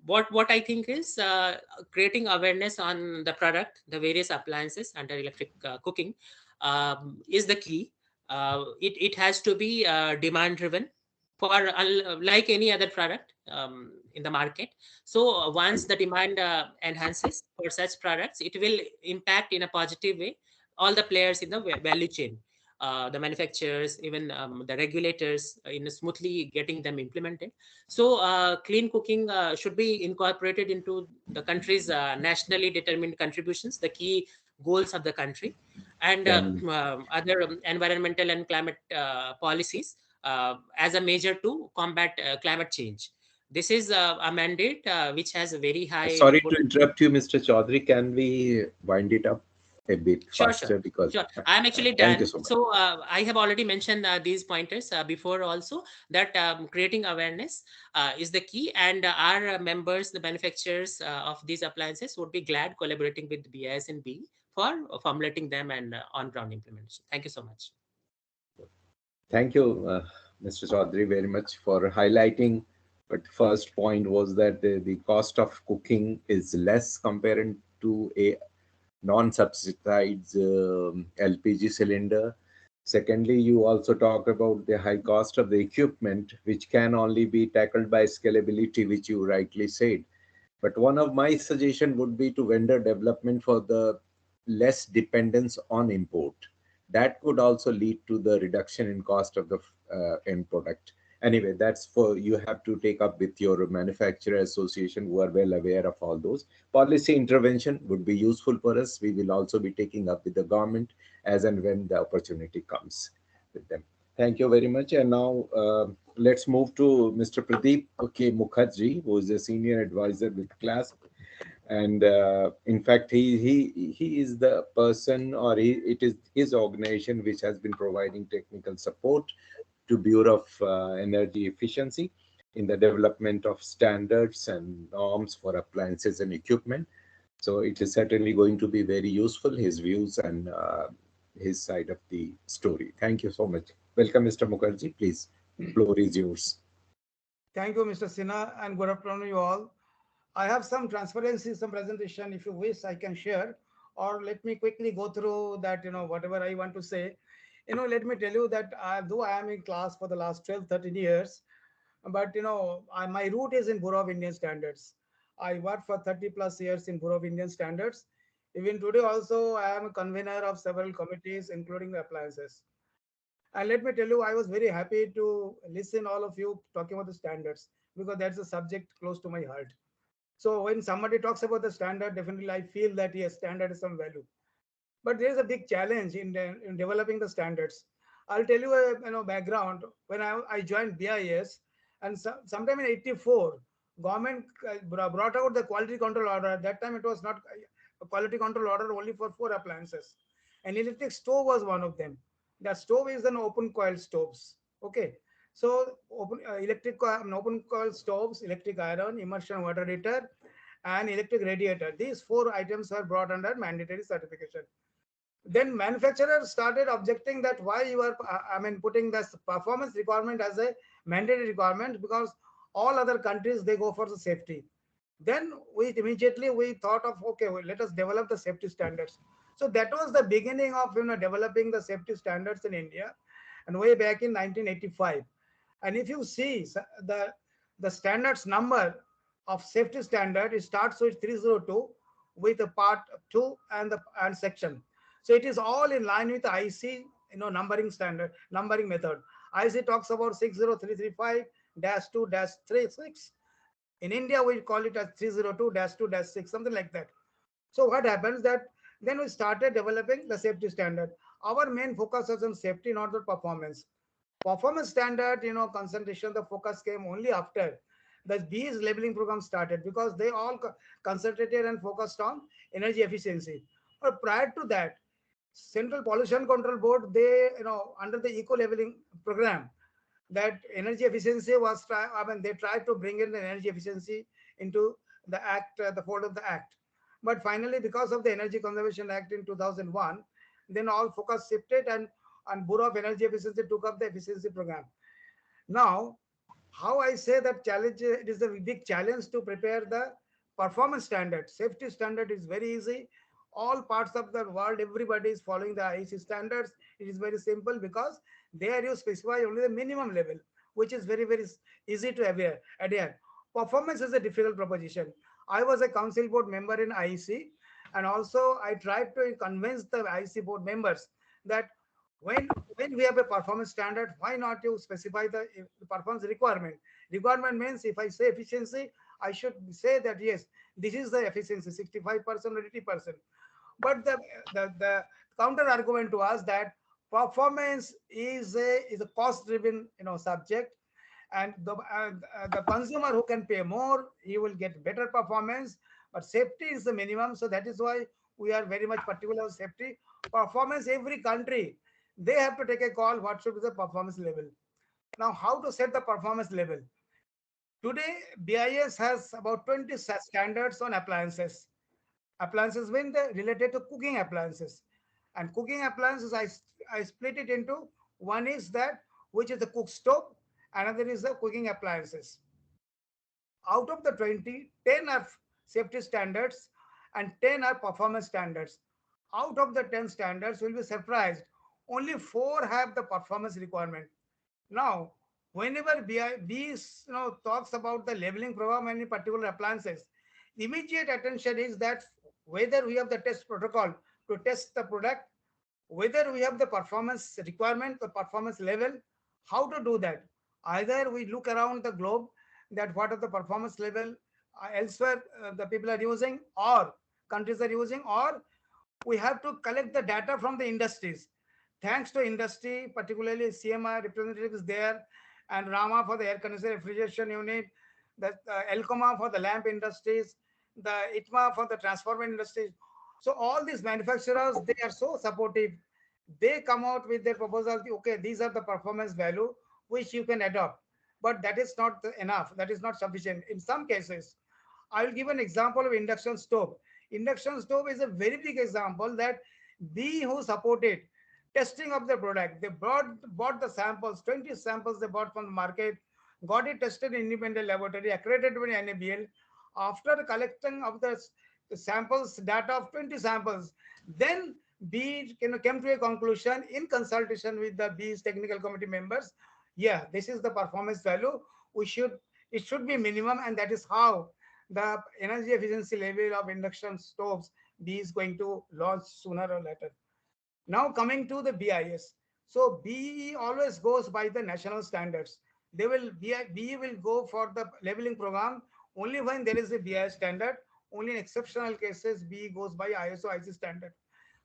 What I think is creating awareness on the product, the various appliances under electric cooking is the key. It has to be demand driven for like any other product in the market. So once the demand enhances for such products, it will impact in a positive way all the players in the value chain. The manufacturers, even the regulators, in smoothly getting them implemented. So clean cooking should be incorporated into the country's nationally determined contributions, the key goals of the country, and other environmental and climate policies as a measure to combat climate change. This is a mandate which has a very high. Sorry to interrupt you, Mr. Chaudhary. Can we wind it up a bit faster? Because I'm actually done. Thank you so much. So I have already mentioned these pointers before also, that creating awareness is the key, and our members, the manufacturers of these appliances, would be glad collaborating with BIS and B for formulating them and on-ground implementation. Thank you so much. Thank you, Mr. Chaudhary, very much for highlighting. But first point was that the cost of cooking is less compared to a non-subsidized LPG cylinder. Secondly, you also talk about the high cost of the equipment, which can only be tackled by scalability, which you rightly said. But one of my suggestion would be to vendor development for the less dependence on import. That could also lead to the reduction in cost of the end product. Anyway, that's for you have to take up with your manufacturer association, who are well aware of all those. Policy intervention would be useful for us. We will also be taking up with the government as and when the opportunity comes with them. Thank you very much. And now let's move to Mr. Pradeep K. Mukherjee, who is a senior advisor with CLASP. And in fact, he is the person, or it is his organization which has been providing technical support to Bureau of Energy Efficiency in the development of standards and norms for appliances and equipment. So it is certainly going to be very useful, his views and his side of the story. Thank you so much. Welcome, Mr. Mukherjee. Please, the floor is yours. Thank you, Mr. Sinha, and good afternoon, you all. I have some transparency, some presentation. If you wish, I can share, or let me quickly go through that, whatever I want to say. Let me tell you that though I am in class for the last 12, 13 years, but my root is in Bureau of Indian Standards. I worked for 30 plus years in Bureau of Indian Standards. Even today also, I am a convener of several committees, including the appliances. And let me tell you, I was very happy to listen all of you talking about the standards, because that's a subject close to my heart. So when somebody talks about the standard, definitely I feel that yes, standard is some value. But there is a big challenge in developing the standards. I'll tell you a background. When I joined BIS, and sometime in '84, government brought out the quality control order. At that time, it was not quality control order only for 4 appliances. An electric stove was one of them. The stove is an open coil stoves. Okay. So open coil stoves, electric iron, immersion water heater, and electric radiator. These 4 items were brought under mandatory certification. Then manufacturers started objecting that why you are, putting this performance requirement as a mandatory requirement, because all other countries, they go for the safety. Then we immediately we thought of, okay, well, let us develop the safety standards. So that was the beginning of developing the safety standards in India, and way back in 1985. And if you see the standards number of safety standard, it starts with 302 with the part 2 and section. So it is all in line with the IC numbering standard, numbering method. IC talks about 60335-2-36. In India, we call it as 302-2-6, something like that. So what happens that then we started developing the safety standard. Our main focus was on safety, not the performance. Performance standard, concentration, the focus came only after the B's labeling program started, because they all concentrated and focused on energy efficiency. But prior to that, Central Pollution Control Board, they, under the eco labeling program, that energy efficiency was they tried to bring in the energy efficiency into the act, the fold of the act. But finally, because of the Energy Conservation Act in 2001, then all focus shifted, and Bureau of Energy Efficiency took up the efficiency program. Now, how I say that challenge, it is a big challenge to prepare the performance standard. Safety standard is very easy. All parts of the world, everybody is following the IEC standards. It is very simple, because there you specify only the minimum level, which is very, very easy to adhere. Performance is a difficult proposition. I was a council board member in IEC, and also I tried to convince the IEC board members that when we have a performance standard, why not you specify the performance requirement? Requirement means if I say efficiency, I should say that yes, this is the efficiency, 65% or 80%. But the counter argument was that performance is a cost driven subject, and the consumer who can pay more, he will get better performance, but safety is the minimum. So that is why we are very much particular on safety. Performance, every country, they have to take a call what should be the performance level. Now, how to set the performance level? Today, BIS has about 20 standards on appliances. Appliances when they related to cooking appliances. And cooking appliances, I split it into, one is that which is the cook stove, another is the cooking appliances. Out of the 20, 10 are safety standards and 10 are performance standards. Out of the 10 standards, you'll be surprised, only 4 have the performance requirement. Now, whenever BIS talks about the labeling program and in particular appliances, immediate attention is that whether we have the test protocol to test the product, whether we have the performance requirement, the performance level, how to do that. Either we look around the globe that what are the performance level elsewhere the people are using, or countries are using, or we have to collect the data from the industries. Thanks to industry, particularly CMI representatives there, and Rama for the air conditioner refrigeration unit, the Elcoma for the lamp industries, the ITMA for the transformer industries. So all these manufacturers, they are so supportive. They come out with their proposals. Okay, these are the performance value which you can adopt, but that is not enough. That is not sufficient. In some cases, I will give an example of induction stove. Induction stove is a very big example that B who supported testing of the product. They bought the samples, 20 samples they bought from the market, got it tested in independent laboratory, accredited by NABL. After collecting of the samples, data of 20 samples, then B came to a conclusion in consultation with the B's technical committee members. Yeah, this is the performance value. It should be minimum, and that is how the energy efficiency level of induction stoves B is going to launch sooner or later. Now coming to the BIS. So BE always goes by the national standards. BE will go for the labeling program only when there is a BIS standard. Only in exceptional cases, BE goes by ISO IC standard.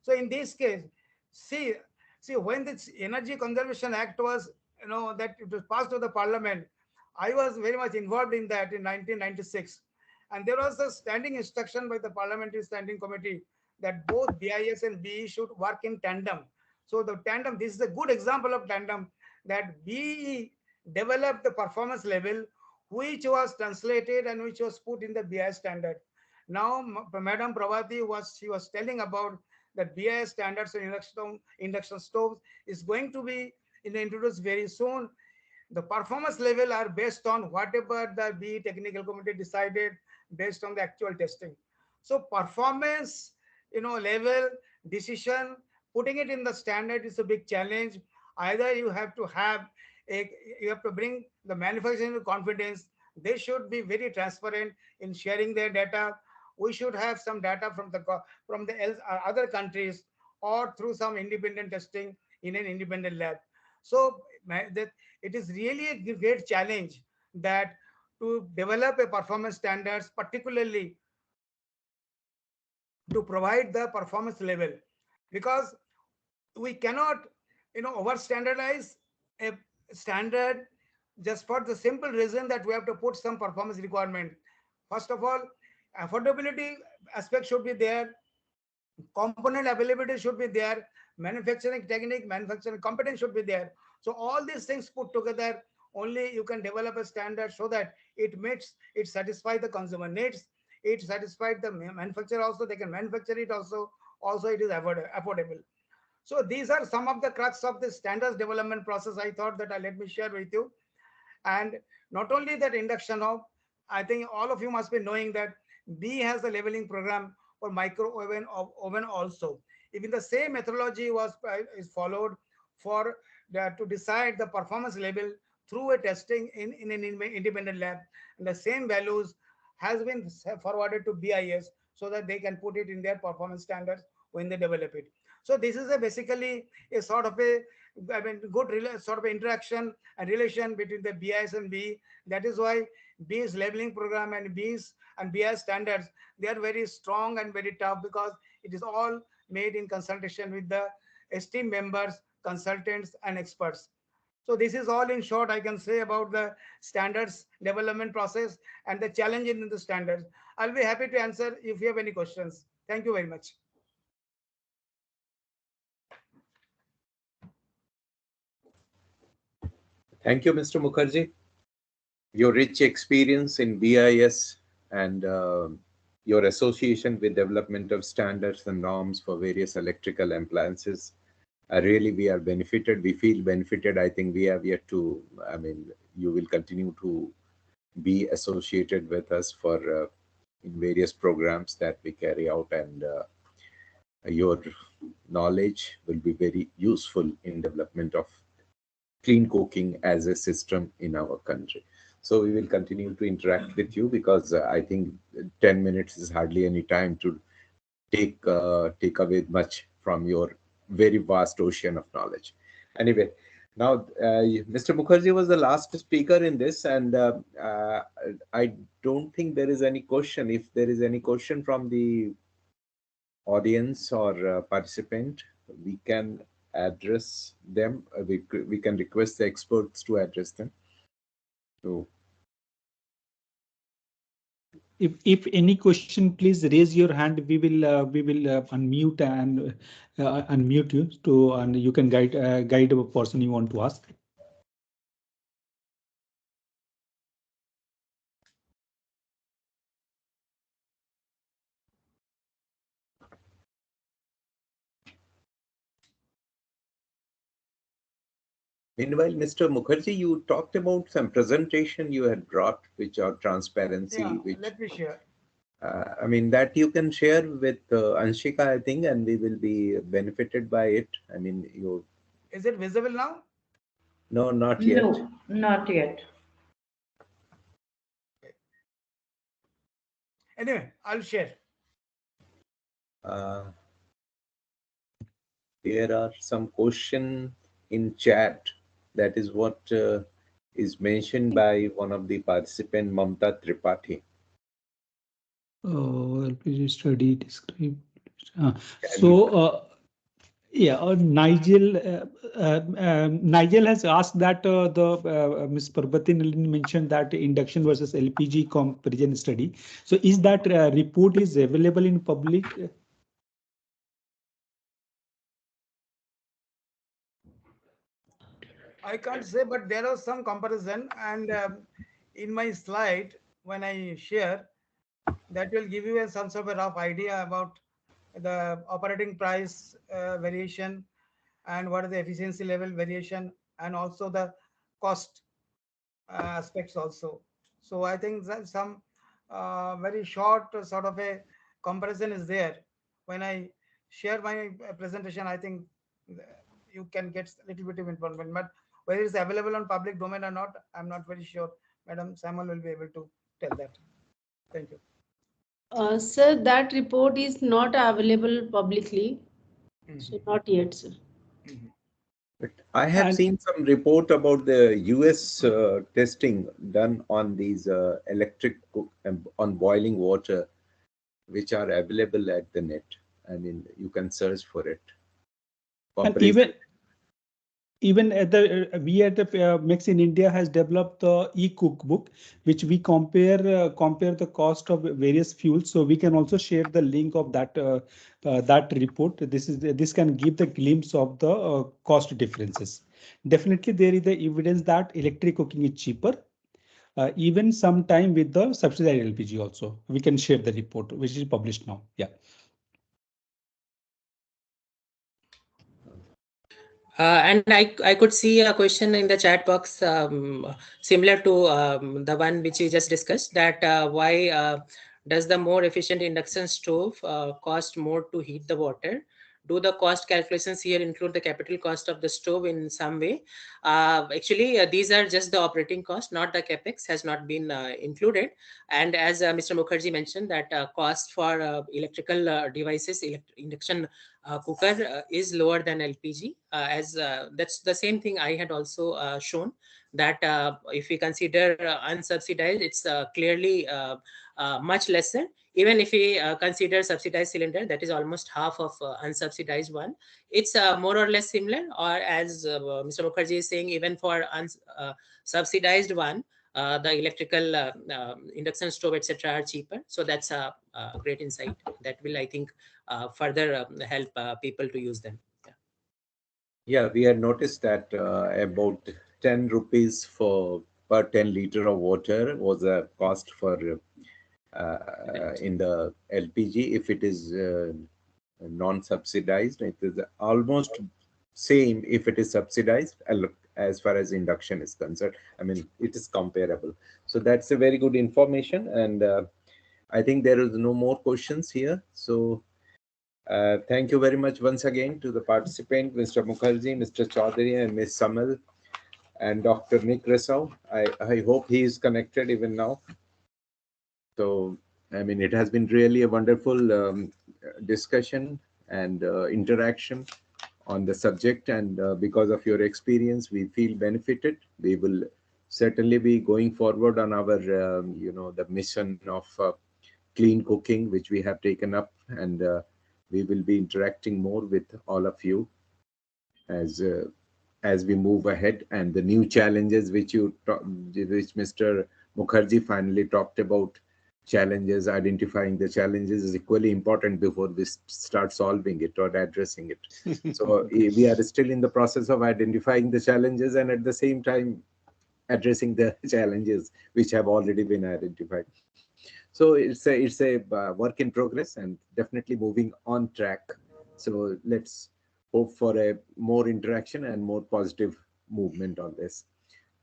So in this case, see when this Energy Conservation Act was, that it was passed to the parliament, I was very much involved in that in 1996. And there was a standing instruction by the Parliamentary Standing Committee that both BIS and BE should work in tandem. So the tandem, this is a good example of tandem, that BE developed the performance level which was translated and which was put in the BIS standard. Now, Madam Pravati she was telling about that BIS standards in induction stoves is going to be introduced very soon. The performance level are based on whatever the BE technical committee decided based on the actual testing. So performance, level decision, putting it in the standard is a big challenge. Either you have to bring the manufacturing to confidence. They should be very transparent in sharing their data. We should have some data from the other countries or through some independent testing in an independent lab. So it is really a great challenge that to develop a performance standards, particularly to provide the performance level, because we cannot over standardize a standard just for the simple reason that we have to put some performance requirement. First of all, affordability aspect should be there, component availability should be there, manufacturing technique, manufacturing competence should be there. So all these things put together, only you can develop a standard so that it satisfies the consumer needs, it satisfies the manufacturer also, they can manufacture it also it is affordable. So these are some of the crux of the standards development process. I thought that let me share with you. And not only that induction of, I think all of you must be knowing that B has a leveling program for micro oven also. Even the same methodology is followed for to decide the performance level through a testing in an independent lab. And the same values has been forwarded to BIS so that they can put it in their performance standards when they develop it. So this is basically a sort of good sort of interaction and relation between the BIS and BE. That is why BE's labeling program and BIS standards, they are very strong and very tough, because it is all made in consultation with the esteemed members, consultants, and experts. So this is all in short I can say about the standards development process and the challenge in the standards. I'll be happy to answer if you have any questions. Thank you very much. Thank you, Mr. Mukherjee. Your rich experience in BIS and your association with development of standards and norms for various electrical appliances, really we are benefited. We feel benefited. I think we have yet to, you will continue to be associated with us for in various programs that we carry out, and your knowledge will be very useful in development of clean cooking as a system in our country. So we will continue to interact with you, because I think 10 minutes is hardly any time to take away much from your very vast ocean of knowledge. Anyway, now Mr. Mukherjee was the last speaker in this, and I don't think there is any question. If there is any question from the audience or participant, we can address them. We can request the experts to address them. So if any question, please raise your hand. We will unmute and unmute you to, and you can guide a person you want to ask. meanwhile, Mr. Mukherjee, you talked about some presentation you had brought, which are transparency. Yeah, which, let me share. That you can share with Anshika, I think, and we will be benefited by it. You. Is it visible now? No, not yet. No, not yet. Anyway, I'll share. There are some questions in chat. That is what is mentioned by one of the participants, Mamta Tripathi. LPG study describe. Yeah, Nigel has asked that Ms. Parvati Nalini mentioned that induction versus LPG comparison study. So is that report is available in public? I can't say, but there was some comparison, and in my slide, when I share, that will give you some sort of a rough idea about the operating price variation and what is the efficiency level variation and also the cost aspects also. So I think that some very short sort of a comparison is there. When I share my presentation, I think you can get a little bit of information, but whether it's available on public domain or not, I'm not very sure. Madam Samuel will be able to tell that. Thank you. Sir, that report is not available publicly, so not yet, sir. But I have And seen some report about the US testing done on these on boiling water, which are available at the net. I mean, you can search for it. and Comparison. even at the we at the Mix in India has developed the e-cookbook, which we compare the cost of various fuels. So we can also share the link of that report. This can give the glimpse of the cost differences. Definitely, there is the evidence that electric cooking is cheaper. Even sometime with the subsidized LPG also, we can share the report, which is published now. Yeah. And I could see a question in the chat box similar to the one which we just discussed, that why does the more efficient induction stove cost more to heat the water? Do the cost calculations here include the capital cost of the stove in some way? Actually, these are just the operating cost, not the capex has not been included. And as Mr. Mukherjee mentioned, that cost for electrical devices, induction cooker is lower than LPG, as that's the same thing I had also shown, that if we consider unsubsidized, it's clearly much lesser. Even if we consider subsidized cylinder, that is almost half of unsubsidized one. It's more or less similar, or as Mr. Mukherjee is saying, even for subsidized one, the electrical induction stove, etc., are cheaper. So that's a great insight that will, I think, further help people to use them. Yeah, we had noticed that about 10 rupees for per 10 liter of water was a cost for in the LPG. If it is non-subsidized, it is almost same if it is subsidized as far as induction is concerned. I mean, it is comparable. So that's a very good information, and I think there is no more questions here. So thank you very much once again to the participant, Mr. Mukherjee, Mr. Chaudhary, and Ms. Samal, and Dr. Nick Resau. I hope he is connected even now. So, I mean, it has been really a wonderful discussion and interaction on the subject. And because of your experience, we feel benefited. We will certainly be going forward on our, the mission of clean cooking, which we have taken up. And we will be interacting more with all of you as we move ahead, and the new challenges which Mr. Mukherjee finally talked about. Challenges, identifying the challenges is equally important before we start solving it or addressing it. So we are still in the process of identifying the challenges and at the same time addressing the challenges which have already been identified. So it's a work in progress and definitely moving on track. So let's hope for a more interaction and more positive movement on this.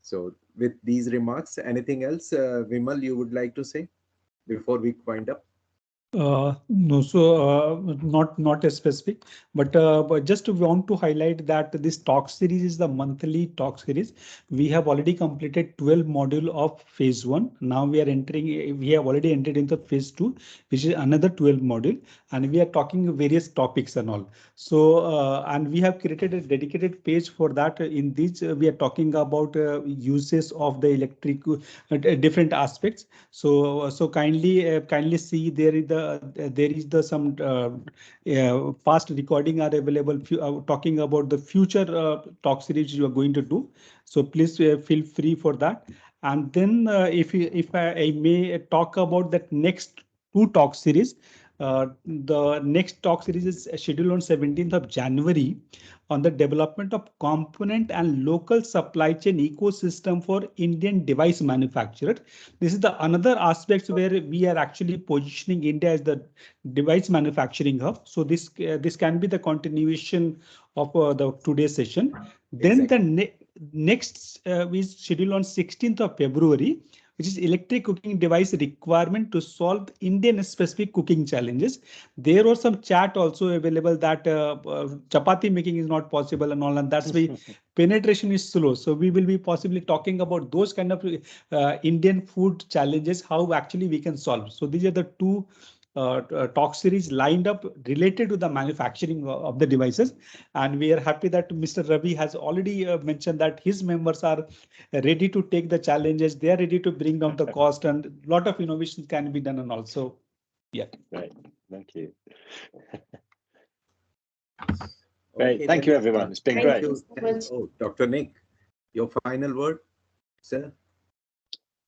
So with these remarks, anything else, Vimal, you would like to say before we wind up? No, so not as specific, but just want to highlight that this talk series is the monthly talk series. We have already completed 12 module of phase 1. Now we have already entered into phase 2, which is another 12 module, and we are talking various topics and all. So and we have created a dedicated page for that. In this, we are talking about uses of the electric different aspects. So kindly see there is the there is some past recording are available talking about the future talk series you are going to do. So please feel free for that. And then if I may talk about that next 2 talk series. The next talk series is scheduled on 17th of January on the development of component and local supply chain ecosystem for Indian device manufacturer. This is the another aspects where we are actually positioning India as the device manufacturing hub. So this can be the continuation of the today's session. Then the next is scheduled on 16th of February, which is electric cooking device requirement to solve Indian specific cooking challenges. There was some chat also available that chapati making is not possible and all, and that's why penetration is slow. So we will be possibly talking about those kind of Indian food challenges, how actually we can solve. So these are the 2 talk series lined up related to the manufacturing of the devices. And we are happy that Mr. Ravi has already mentioned that his members are ready to take the challenges. They are ready to bring down the cost, and a lot of innovations can be done. And also, yeah. Great, thank you. Okay, Great, thank you everyone. It's been great. Oh, Dr. Nick, your final word, sir?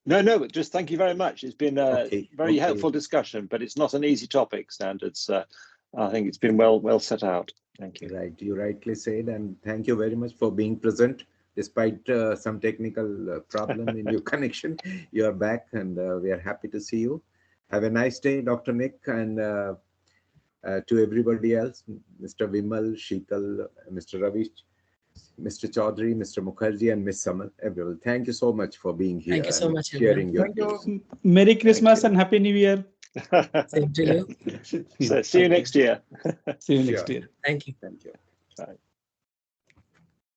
No, just thank you very much. It's been a very helpful discussion, but it's not an easy topic, standards. I think it's been well set out. Thank you. Right, you rightly said, and thank you very much for being present. Despite some technical problem in your connection, you are back, and we are happy to see you. Have a nice day, Dr. Nick, and to everybody else, Mr. Vimal, Sheetal, Mr. Ravi, Mr. Chaudhary, Mr. Mukherjee, and Ms. Samal, everyone. Thank you so much for being here. Thank you so much, sharing your Thank you. Merry Christmas and Happy New Year. Same to you. So see you next year. See you next year. Thank you. Thank you. Bye.